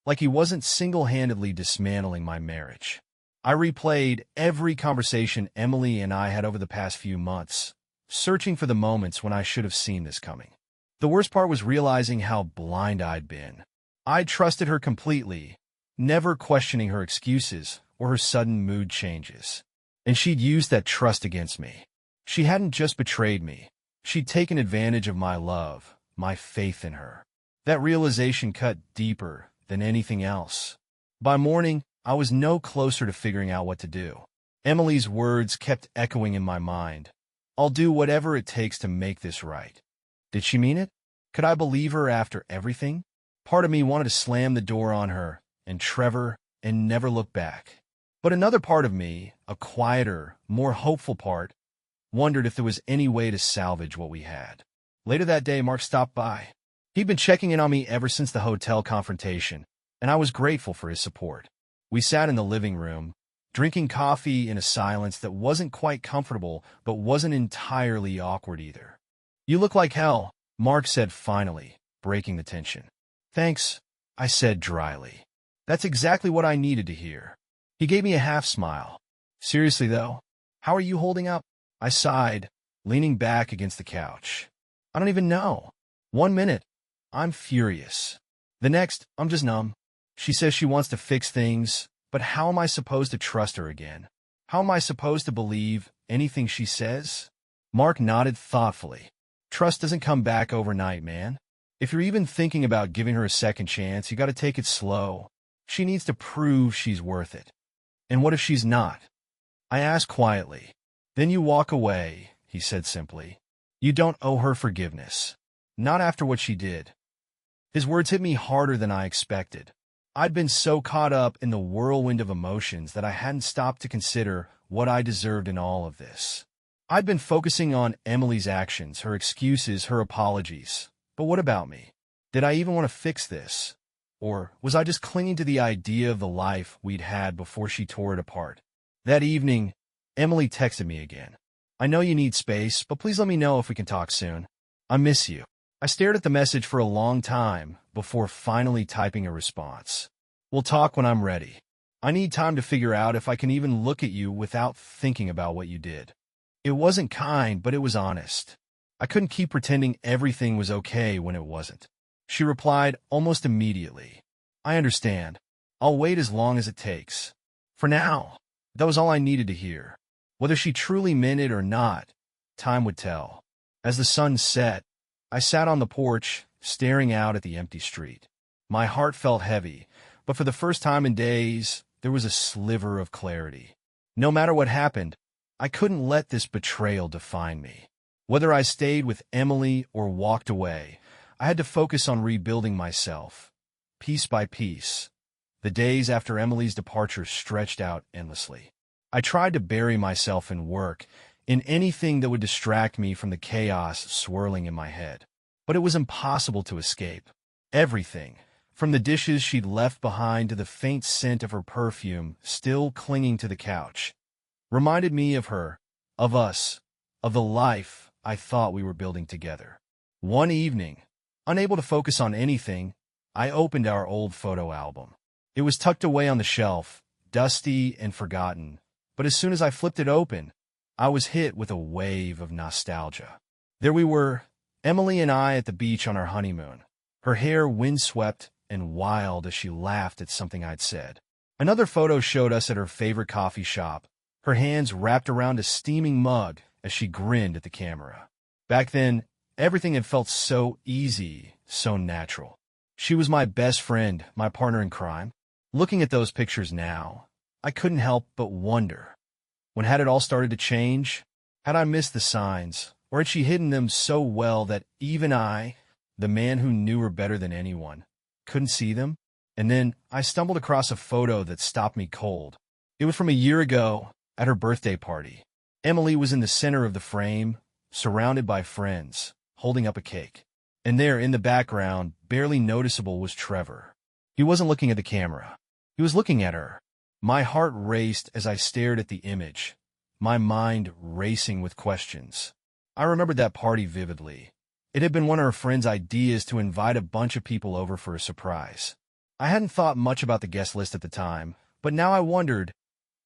like he wasn't single-handedly dismantling my marriage. I replayed every conversation Emily and I had over the past few months, searching for the moments when I should have seen this coming. The worst part was realizing how blind I'd been. I'd trusted her completely, never questioning her excuses or her sudden mood changes. And she'd used that trust against me. She hadn't just betrayed me. She'd taken advantage of my love, my faith in her. That realization cut deeper than anything else. By morning, I was no closer to figuring out what to do. Emily's words kept echoing in my mind. "I'll do whatever it takes to make this right." Did she mean it? Could I believe her after everything? Part of me wanted to slam the door on her and Trevor and never look back. But another part of me, a quieter, more hopeful part, wondered if there was any way to salvage what we had. Later that day, Mark stopped by. He'd been checking in on me ever since the hotel confrontation, and I was grateful for his support. We sat in the living room, drinking coffee in a silence that wasn't quite comfortable, but wasn't entirely awkward either. "You look like hell," Mark said finally, breaking the tension. "Thanks," I said dryly. "That's exactly what I needed to hear." He gave me a half-smile. "Seriously, though, how are you holding up?" I sighed, leaning back against the couch. "I don't even know. One minute, I'm furious. The next, I'm just numb. She says she wants to fix things, but how am I supposed to trust her again? How am I supposed to believe anything she says?" Mark nodded thoughtfully. "Trust doesn't come back overnight, man. If you're even thinking about giving her a second chance, you gotta take it slow. She needs to prove she's worth it. And what if she's not?" I asked quietly. "Then you walk away," he said simply. "You don't owe her forgiveness. Not after what she did." His words hit me harder than I expected. I'd been so caught up in the whirlwind of emotions that I hadn't stopped to consider what I deserved in all of this. I'd been focusing on Emily's actions, her excuses, her apologies. But what about me? Did I even want to fix this? Or was I just clinging to the idea of the life we'd had before she tore it apart? That evening, Emily texted me again. "I know you need space, but please let me know if we can talk soon. I miss you." I stared at the message for a long time before finally typing a response. "We'll talk when I'm ready. I need time to figure out if I can even look at you without thinking about what you did." It wasn't kind, but it was honest. I couldn't keep pretending everything was okay when it wasn't. She replied almost immediately. "I understand. I'll wait as long as it takes." For now, that was all I needed to hear. Whether she truly meant it or not, time would tell. As the sun set, I sat on the porch, staring out at the empty street. My heart felt heavy, but for the first time in days, there was a sliver of clarity. No matter what happened, I couldn't let this betrayal define me. Whether I stayed with Emily or walked away, I had to focus on rebuilding myself, piece by piece. The days after Emily's departure stretched out endlessly. I tried to bury myself in work, in anything that would distract me from the chaos swirling in my head. But it was impossible to escape. Everything, from the dishes she'd left behind to the faint scent of her perfume still clinging to the couch, reminded me of her, of us, of the life I thought we were building together. One evening, unable to focus on anything, I opened our old photo album. It was tucked away on the shelf, dusty and forgotten, but as soon as I flipped it open, I was hit with a wave of nostalgia. There we were, Emily and I at the beach on our honeymoon, her hair windswept and wild as she laughed at something I'd said. Another photo showed us at her favorite coffee shop, her hands wrapped around a steaming mug as she grinned at the camera. Back then, everything had felt so easy, so natural. She was my best friend, my partner in crime. Looking at those pictures now, I couldn't help but wonder, when had it all started to change? Had I missed the signs, or had she hidden them so well that even I, the man who knew her better than anyone, couldn't see them? And then I stumbled across a photo that stopped me cold. It was from a year ago, at her birthday party. Emily was in the center of the frame, surrounded by friends, holding up a cake. And there, in the background, barely noticeable, was Trevor. He wasn't looking at the camera. He was looking at her. My heart raced as I stared at the image, my mind racing with questions. I remembered that party vividly. It had been one of her friend's ideas to invite a bunch of people over for a surprise. I hadn't thought much about the guest list at the time, but now I wondered,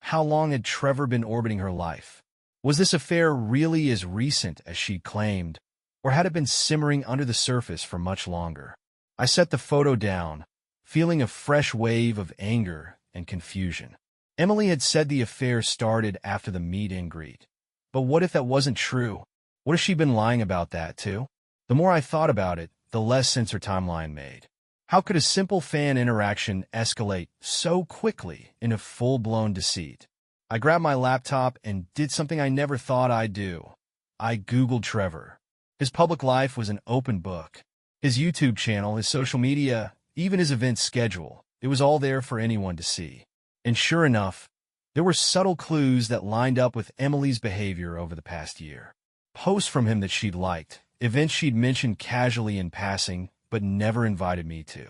how long had Trevor been orbiting her life? Was this affair really as recent as she'd claimed, or had it been simmering under the surface for much longer? I set the photo down, feeling a fresh wave of anger and confusion. Emily had said the affair started after the meet and greet. But what if that wasn't true? What if she'd been lying about that, too? The more I thought about it, the less sense her timeline made. How could a simple fan interaction escalate so quickly into full-blown deceit? I grabbed my laptop and did something I never thought I'd do. I Googled Trevor. His public life was an open book. His YouTube channel, his social media, even his event schedule, it was all there for anyone to see. And sure enough, there were subtle clues that lined up with Emily's behavior over the past year. Posts from him that she'd liked, events she'd mentioned casually in passing, but never invited me to.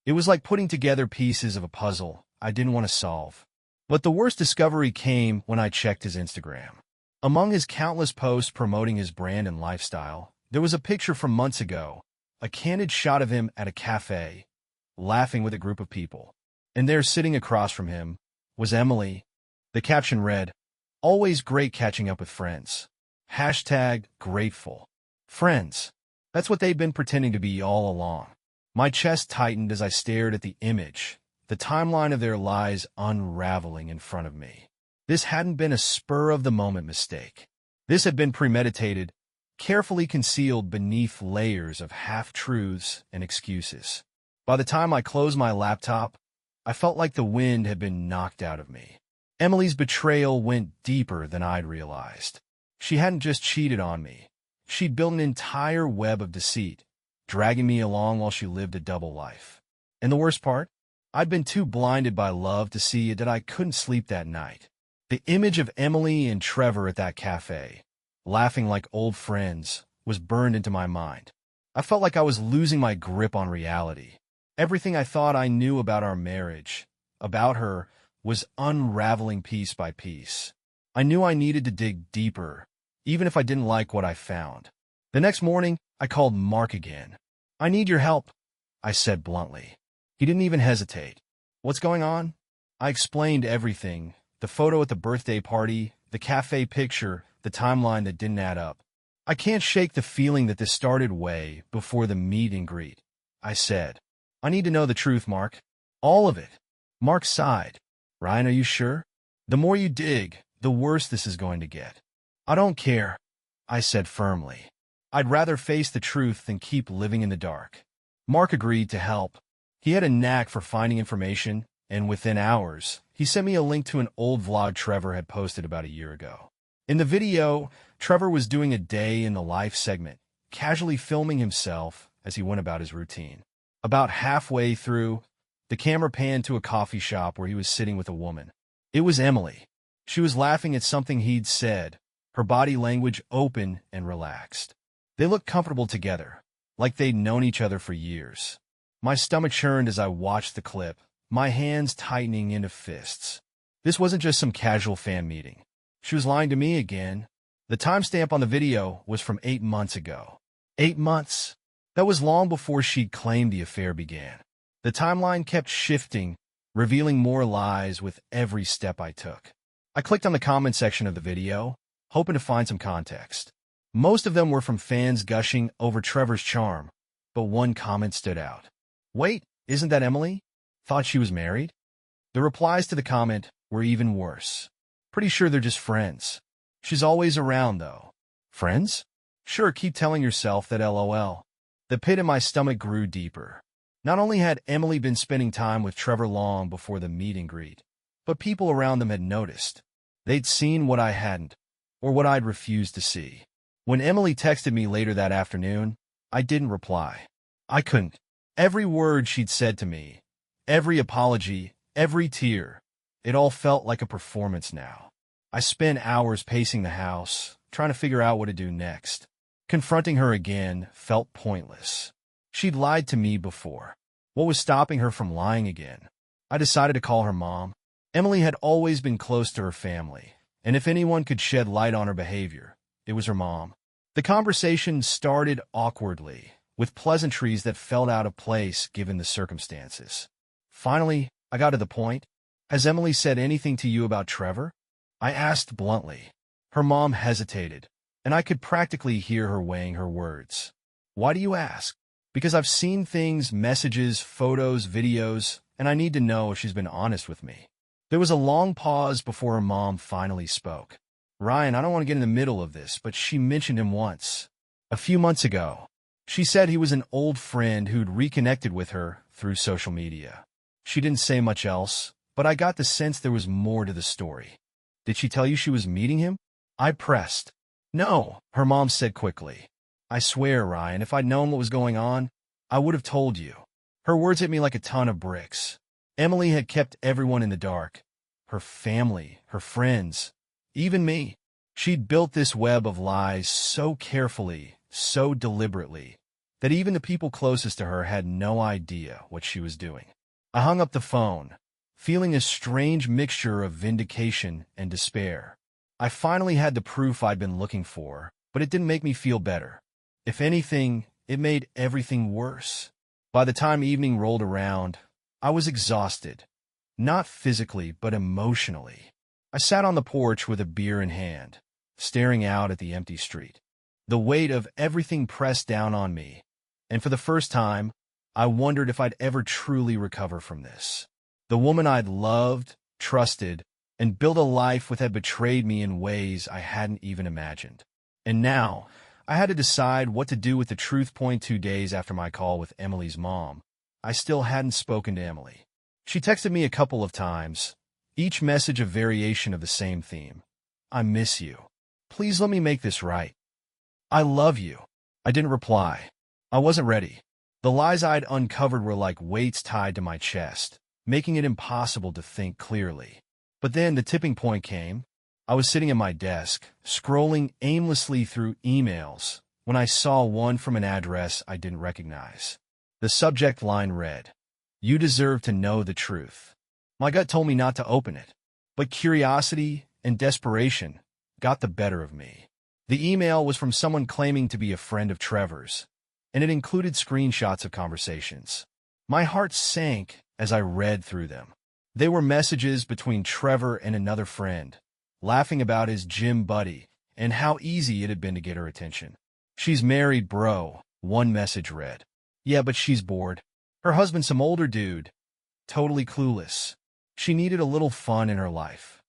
It was like putting together pieces of a puzzle I didn't want to solve. But the worst discovery came when I checked his Instagram. Among his countless posts promoting his brand and lifestyle, there was a picture from months ago, a candid shot of him at a cafe, laughing with a group of people. And there, sitting across from him, was Emily. The caption read, "Always great catching up with friends. #grateful. Friends. That's what they've been pretending to be all along." My chest tightened as I stared at the image, the timeline of their lies unraveling in front of me. This hadn't been a spur-of-the-moment mistake. This had been premeditated, carefully concealed beneath layers of half-truths and excuses. By the time I closed my laptop, I felt like the wind had been knocked out of me. Emily's betrayal went deeper than I'd realized. She hadn't just cheated on me. She'd built an entire web of deceit, dragging me along while she lived a double life. And the worst part? I'd been too blinded by love to see that I couldn't sleep that night. The image of Emily and Trevor at that cafe, laughing like old friends, was burned into my mind. I felt like I was losing my grip on reality. Everything I thought I knew about our marriage, about her, was unraveling piece by piece. I knew I needed to dig deeper, even if I didn't like what I found. The next morning, I called Mark again. "I need your help," I said bluntly. He didn't even hesitate. "What's going on?" I explained everything, the photo at the birthday party, the cafe picture, the timeline that didn't add up. "I can't shake the feeling that this started way before the meet and greet," I said. "I need to know the truth, Mark. All of it." Mark sighed. "Ryan, are you sure? The more you dig, the worse this is going to get." "I don't care," I said firmly. "I'd rather face the truth than keep living in the dark." Mark agreed to help. He had a knack for finding information, and within hours, he sent me a link to an old vlog Trevor had posted about a year ago. In the video, Trevor was doing a day in the life segment, casually filming himself as he went about his routine. About halfway through, the camera panned to a coffee shop where he was sitting with a woman. It was Emily. She was laughing at something he'd said, her body language open and relaxed. They looked comfortable together, like they'd known each other for years. My stomach churned as I watched the clip, my hands tightening into fists. This wasn't just some casual fan meeting. She was lying to me again. The timestamp on the video was from 8 months ago. 8 months? That was long before she'd claimed the affair began. The timeline kept shifting, revealing more lies with every step I took. I clicked on the comment section of the video, hoping to find some context. Most of them were from fans gushing over Trevor's charm, but one comment stood out. "Wait, isn't that Emily? Thought she was married?" The replies to the comment were even worse. "Pretty sure they're just friends. She's always around, though." "Friends? Sure, keep telling yourself that, LOL. The pit in my stomach grew deeper. Not only had Emily been spending time with Trevor long before the meet and greet, but people around them had noticed. They'd seen what I hadn't, or what I'd refused to see. When Emily texted me later that afternoon, I didn't reply. I couldn't. Every word she'd said to me, every apology, every tear, it all felt like a performance now. I spent hours pacing the house, trying to figure out what to do next. Confronting her again felt pointless. She'd lied to me before. What was stopping her from lying again? I decided to call her mom. Emily had always been close to her family, and if anyone could shed light on her behavior, it was her mom. The conversation started awkwardly, with pleasantries that felt out of place given the circumstances. Finally, I got to the point. Has Emily said anything to you about Trevor? I asked bluntly. Her mom hesitated, and I could practically hear her weighing her words. Why do you ask? Because I've seen things, messages, photos, videos, and I need to know if she's been honest with me. There was a long pause before her mom finally spoke. Ryan, I don't want to get in the middle of this, but she mentioned him once. A few months ago. She said he was an old friend who'd reconnected with her through social media. She didn't say much else, but I got the sense there was more to the story. Did she tell you she was meeting him? I pressed. No, her mom said quickly. I swear, Ryan, if I'd known what was going on, I would have told you. Her words hit me like a ton of bricks. Emily had kept everyone in the dark. Her family, her friends, even me. She'd built this web of lies so carefully, so deliberately, that even the people closest to her had no idea what she was doing. I hung up the phone, feeling a strange mixture of vindication and despair. I finally had the proof I'd been looking for, but it didn't make me feel better. If anything, it made everything worse. By the time evening rolled around, I was exhausted, not physically, but emotionally. I sat on the porch with a beer in hand, staring out at the empty street. The weight of everything pressed down on me, and for the first time, I wondered if I'd ever truly recover from this. The woman I'd loved, trusted, and built a life with had betrayed me in ways I hadn't even imagined. And now, I had to decide what to do with the truth. 2 days after my call with Emily's mom, I still hadn't spoken to Emily. She texted me a couple of times, each message a variation of the same theme. I miss you. Please let me make this right. I love you. I didn't reply. I wasn't ready. The lies I'd uncovered were like weights tied to my chest, making it impossible to think clearly. But then the tipping point came. I was sitting at my desk, scrolling aimlessly through emails, when I saw one from an address I didn't recognize. The subject line read, "You deserve to know the truth." My gut told me not to open it, but curiosity and desperation got the better of me. The email was from someone claiming to be a friend of Trevor's, and it included screenshots of conversations. My heart sank as I read through them. They were messages between Trevor and another friend, laughing about his gym buddy and how easy it had been to get her attention. "She's married, bro," one message read. "Yeah, but she's bored. Her husband's some older dude. Totally clueless. She needed a little fun in her life."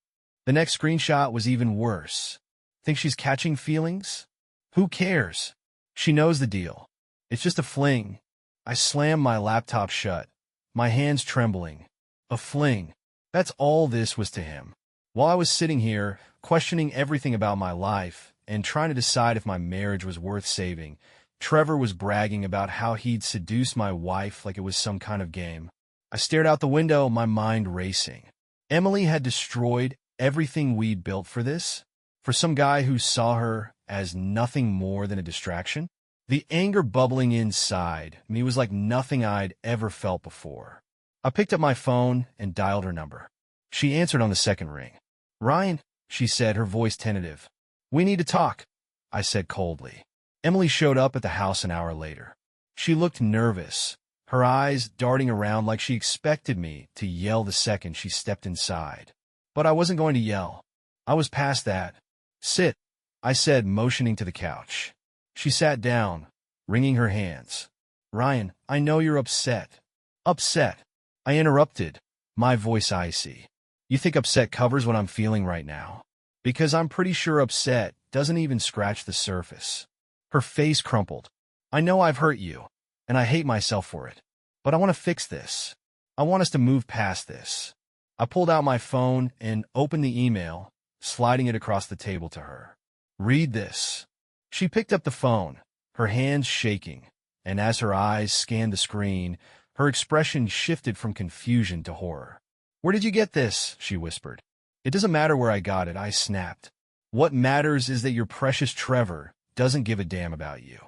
The next screenshot was even worse. "Think she's catching feelings? Who cares? She knows the deal. It's just a fling." I slammed my laptop shut, my hands trembling. A fling. That's all this was to him. While I was sitting here, questioning everything about my life and trying to decide if my marriage was worth saving, Trevor was bragging about how he'd seduced my wife like it was some kind of game. I stared out the window, my mind racing. Emily had destroyed everything we'd built for this? For some guy who saw her as nothing more than a distraction? The anger bubbling inside me was like nothing I'd ever felt before. I picked up my phone and dialed her number. She answered on the second ring. "Ryan," she said, her voice tentative. "We need to talk," I said coldly. Emily showed up at the house an hour later. She looked nervous, her eyes darting around like she expected me to yell the second she stepped inside. But I wasn't going to yell. I was past that. "Sit," I said, motioning to the couch. She sat down, wringing her hands. "Ryan, I know you're upset." "Upset?" I interrupted, my voice icy. "You think upset covers what I'm feeling right now? Because I'm pretty sure upset doesn't even scratch the surface." Her face crumpled. "I know I've hurt you, and I hate myself for it. But I want to fix this. I want us to move past this. I pulled out my phone and opened the email, sliding it across the table to her. Read this. She picked up the phone, her hands shaking, and as her eyes scanned the screen, her expression shifted from confusion to horror. Where did you get this? She whispered. It doesn't matter where I got it, I snapped. What matters is that your precious Trevor doesn't give a damn about you.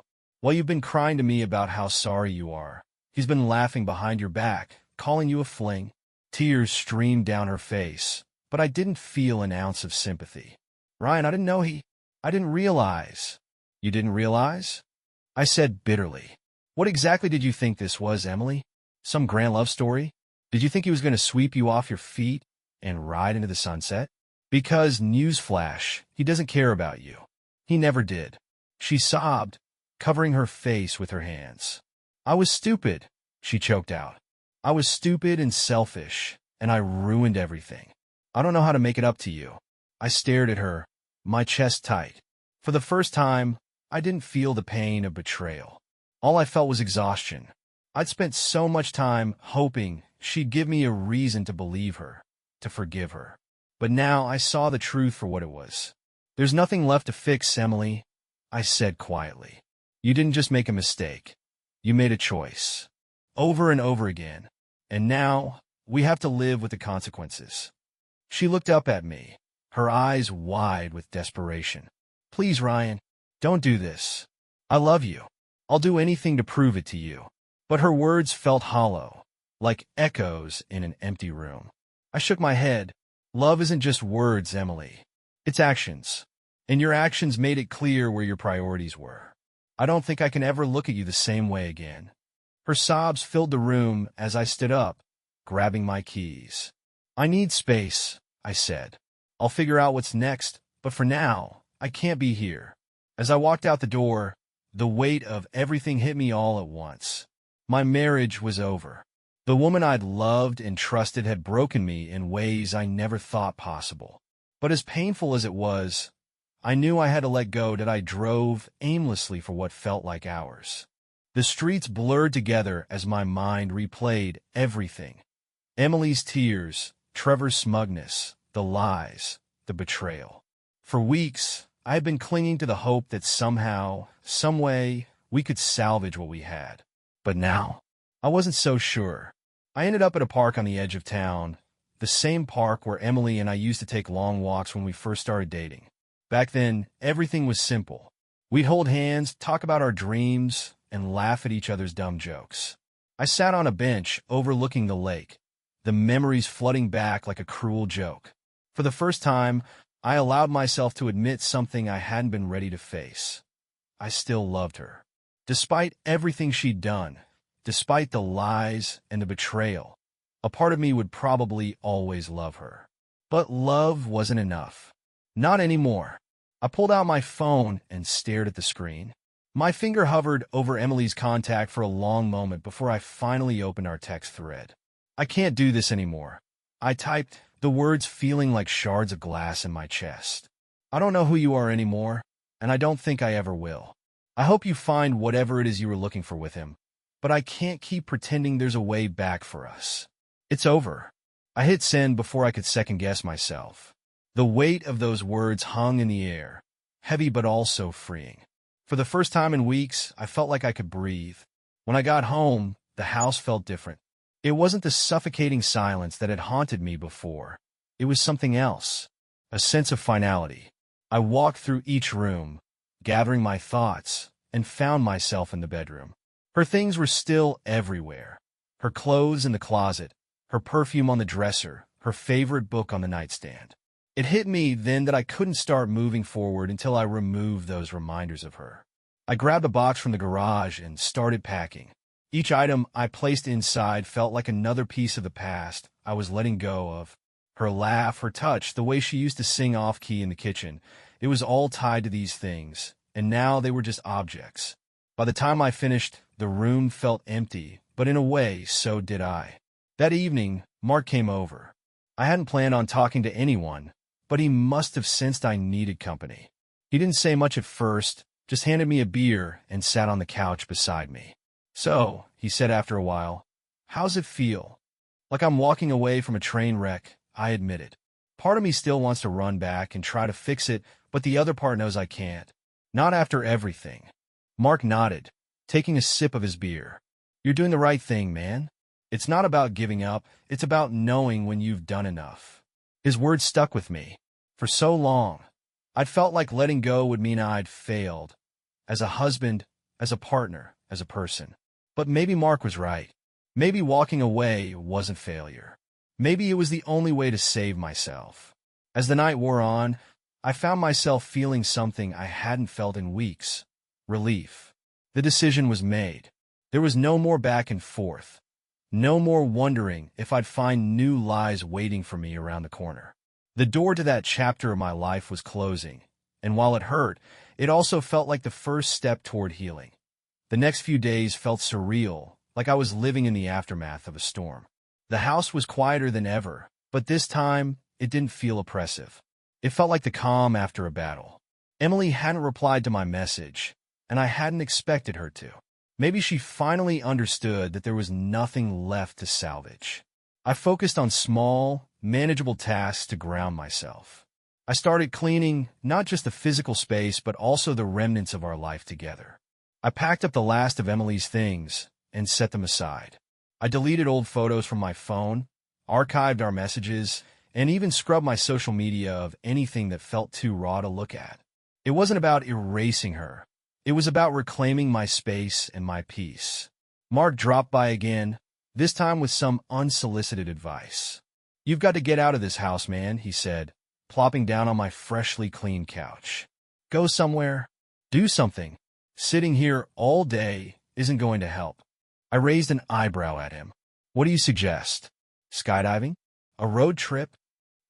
While you've been crying to me about how sorry you are, he's been laughing behind your back, calling you a fling. Tears streamed down her face, but I didn't feel an ounce of sympathy. Ryan, I didn't realize. You didn't realize? I said bitterly. What exactly did you think this was, Emily? Some grand love story? Did you think he was going to sweep you off your feet and ride into the sunset? Because, newsflash, he doesn't care about you. He never did. She sobbed, covering her face with her hands. I was stupid, she choked out. I was stupid and selfish, and I ruined everything. I don't know how to make it up to you. I stared at her, my chest tight. For the first time, I didn't feel the pain of betrayal. All I felt was exhaustion. I'd spent so much time hoping she'd give me a reason to believe her, to forgive her. But now I saw the truth for what it was. There's nothing left to fix, Emily, I said quietly. You didn't just make a mistake. You made a choice. Over and over again. And now, we have to live with the consequences. She looked up at me, her eyes wide with desperation. Please, Ryan, don't do this. I love you. I'll do anything to prove it to you. But her words felt hollow, like echoes in an empty room. I shook my head. Love isn't just words, Emily. It's actions. And your actions made it clear where your priorities were. I don't think I can ever look at you the same way again. Her sobs filled the room as I stood up, grabbing my keys. I need space, I said. I'll figure out what's next, but for now, I can't be here. As I walked out the door, the weight of everything hit me all at once. My marriage was over. The woman I'd loved and trusted had broken me in ways I never thought possible. But as painful as it was, I knew I had to let go that I drove aimlessly for what felt like hours. The streets blurred together as my mind replayed everything. Emily's tears, Trevor's smugness, the lies, the betrayal. For weeks, I had been clinging to the hope that somehow, some way, we could salvage what we had. But now, I wasn't so sure. I ended up at a park on the edge of town, the same park where Emily and I used to take long walks when we first started dating. Back then, everything was simple. We'd hold hands, talk about our dreams, and laugh at each other's dumb jokes. I sat on a bench overlooking the lake, the memories flooding back like a cruel joke. For the first time, I allowed myself to admit something I hadn't been ready to face. I still loved her. Despite everything she'd done, despite the lies and the betrayal, a part of me would probably always love her. But love wasn't enough. Not anymore. I pulled out my phone and stared at the screen. My finger hovered over Emily's contact for a long moment before I finally opened our text thread. I can't do this anymore. I typed, the words feeling like shards of glass in my chest. I don't know who you are anymore, and I don't think I ever will. I hope you find whatever it is you were looking for with him, but I can't keep pretending there's a way back for us. It's over. I hit send before I could second-guess myself. The weight of those words hung in the air, heavy but also freeing. For the first time in weeks, I felt like I could breathe. When I got home, the house felt different. It wasn't the suffocating silence that had haunted me before. It was something else, a sense of finality. I walked through each room, gathering my thoughts, and found myself in the bedroom. Her things were still everywhere. Her clothes in the closet, her perfume on the dresser, her favorite book on the nightstand. It hit me then that I couldn't start moving forward until I removed those reminders of her. I grabbed a box from the garage and started packing. Each item I placed inside felt like another piece of the past I was letting go of. Her laugh, her touch, the way she used to sing off-key in the kitchen. It was all tied to these things, and now they were just objects. By the time I finished, the room felt empty, but in a way, so did I. That evening, Mark came over. I hadn't planned on talking to anyone, but he must have sensed I needed company. He didn't say much at first, just handed me a beer and sat on the couch beside me. So, he said after a while, How's it feel? Like I'm walking away from a train wreck, I admit it. Part of me still wants to run back and try to fix it, but the other part knows I can't. Not after everything. Mark nodded, taking a sip of his beer. You're doing the right thing, man. It's not about giving up, it's about knowing when you've done enough. His words stuck with me. For so long, I'd felt like letting go would mean I'd failed. As a husband, as a partner, as a person. But maybe Mark was right. Maybe walking away wasn't failure. Maybe it was the only way to save myself. As the night wore on, I found myself feeling something I hadn't felt in weeks. Relief. The decision was made. There was no more back and forth. No more wondering if I'd find new lies waiting for me around the corner. The door to that chapter of my life was closing, and while it hurt, it also felt like the first step toward healing. The next few days felt surreal, like I was living in the aftermath of a storm. The house was quieter than ever, but this time, it didn't feel oppressive. It felt like the calm after a battle. Emily hadn't replied to my message, and I hadn't expected her to. Maybe she finally understood that there was nothing left to salvage. I focused on small, manageable tasks to ground myself. I started cleaning not just the physical space, but also the remnants of our life together. I packed up the last of Emily's things and set them aside. I deleted old photos from my phone, archived our messages, and even scrubbed my social media of anything that felt too raw to look at. It wasn't about erasing her. It was about reclaiming my space and my peace. Mark dropped by again, this time with some unsolicited advice. You've got to get out of this house, man, he said, plopping down on my freshly cleaned couch. Go somewhere. Do something. Sitting here all day isn't going to help. I raised an eyebrow at him. What do you suggest? Skydiving? A road trip?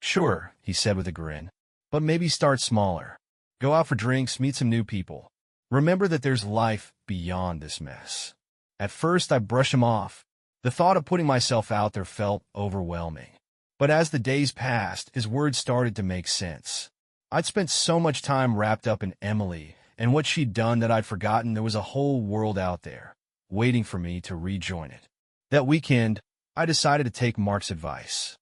Sure, he said with a grin. But maybe start smaller. Go out for drinks, meet some new people. Remember that there's life beyond this mess. At first, I brushed him off. The thought of putting myself out there felt overwhelming. But as the days passed, his words started to make sense. I'd spent so much time wrapped up in Emily and what she'd done that I'd forgotten there was a whole world out there, waiting for me to rejoin it. That weekend, I decided to take Mark's advice.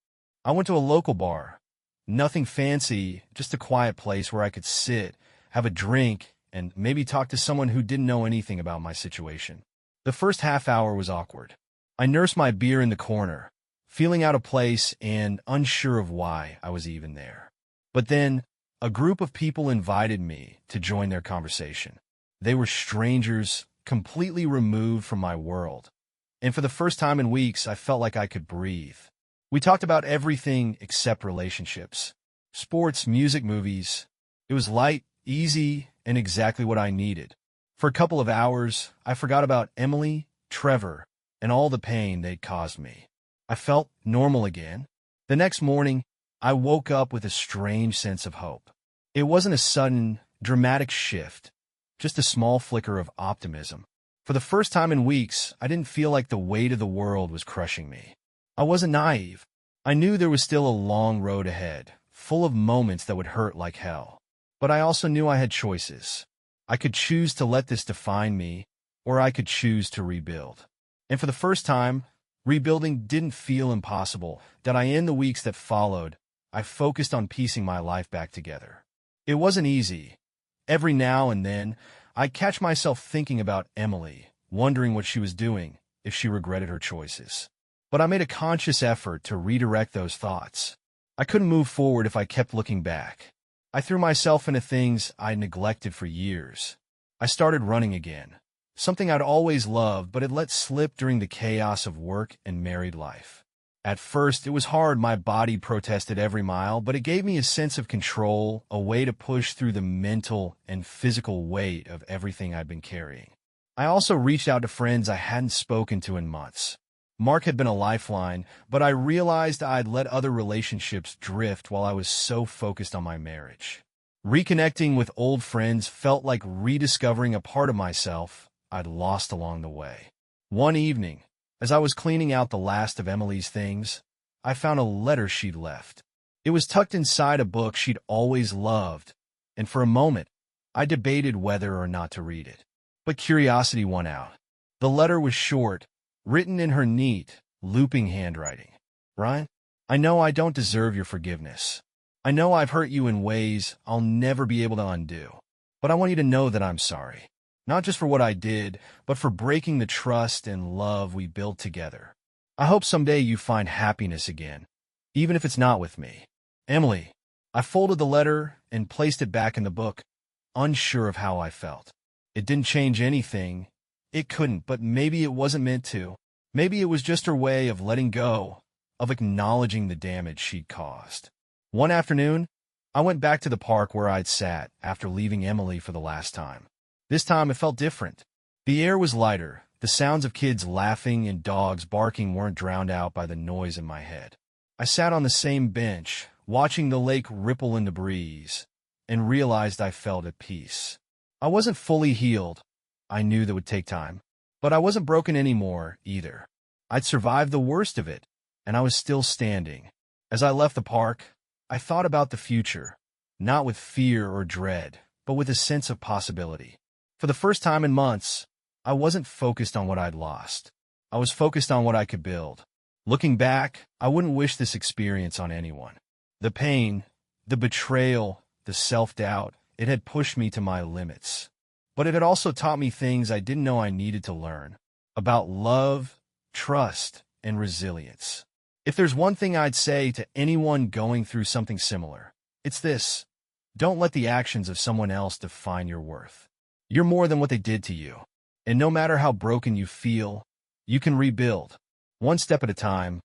I went to a local bar. Nothing fancy, just a quiet place where I could sit, have a drink, and maybe talk to someone who didn't know anything about my situation. The first half hour was awkward. I nursed my beer in the corner, feeling out of place and unsure of why I was even there. But then, a group of people invited me to join their conversation. They were strangers, completely removed from my world. And for the first time in weeks, I felt like I could breathe. We talked about everything except relationships. Sports, music, movies. It was light, easy, and exactly what I needed. For a couple of hours, I forgot about Emily, Trevor, and all the pain they'd caused me. I felt normal again. The next morning, I woke up with a strange sense of hope. It wasn't a sudden, dramatic shift, just a small flicker of optimism. For the first time in weeks, I didn't feel like the weight of the world was crushing me. I wasn't naive. I knew there was still a long road ahead, full of moments that would hurt like hell. But I also knew I had choices. I could choose to let this define me, or I could choose to rebuild. And for the first time, rebuilding didn't feel impossible. That in the weeks that followed, I focused on piecing my life back together. It wasn't easy. Every now and then, I'd catch myself thinking about Emily, wondering what she was doing, if she regretted her choices. But I made a conscious effort to redirect those thoughts. I couldn't move forward if I kept looking back. I threw myself into things I'd neglected for years. I started running again, something I'd always loved but had let slip during the chaos of work and married life. At first, it was hard. My body protested every mile, but it gave me a sense of control, a way to push through the mental and physical weight of everything I'd been carrying. I also reached out to friends I hadn't spoken to in months. Mark had been a lifeline, but I realized I'd let other relationships drift while I was so focused on my marriage. Reconnecting with old friends felt like rediscovering a part of myself I'd lost along the way. One evening, as I was cleaning out the last of Emily's things, I found a letter she'd left. It was tucked inside a book she'd always loved, and for a moment, I debated whether or not to read it. But curiosity won out. The letter was short, written in her neat, looping handwriting. Ryan, I know I don't deserve your forgiveness. I know I've hurt you in ways I'll never be able to undo. But I want you to know that I'm sorry. Not just for what I did, but for breaking the trust and love we built together. I hope someday you find happiness again, even if it's not with me. Emily. I folded the letter and placed it back in the book, unsure of how I felt. It didn't change anything. It couldn't, but maybe it wasn't meant to. Maybe it was just her way of letting go, of acknowledging the damage she'd caused. One afternoon, I went back to the park where I'd sat after leaving Emily for the last time. This time it felt different. The air was lighter. The sounds of kids laughing and dogs barking weren't drowned out by the noise in my head. I sat on the same bench, watching the lake ripple in the breeze, and realized I felt at peace. I wasn't fully healed. I knew that would take time. But I wasn't broken anymore, either. I'd survived the worst of it, and I was still standing. As I left the park, I thought about the future, not with fear or dread, but with a sense of possibility. For the first time in months, I wasn't focused on what I'd lost. I was focused on what I could build. Looking back, I wouldn't wish this experience on anyone. The pain, the betrayal, the self-doubt, it had pushed me to my limits. But it had also taught me things I didn't know I needed to learn about love, trust, and resilience. If there's one thing I'd say to anyone going through something similar, it's this: don't let the actions of someone else define your worth. You're more than what they did to you. And no matter how broken you feel, you can rebuild. One step at a time,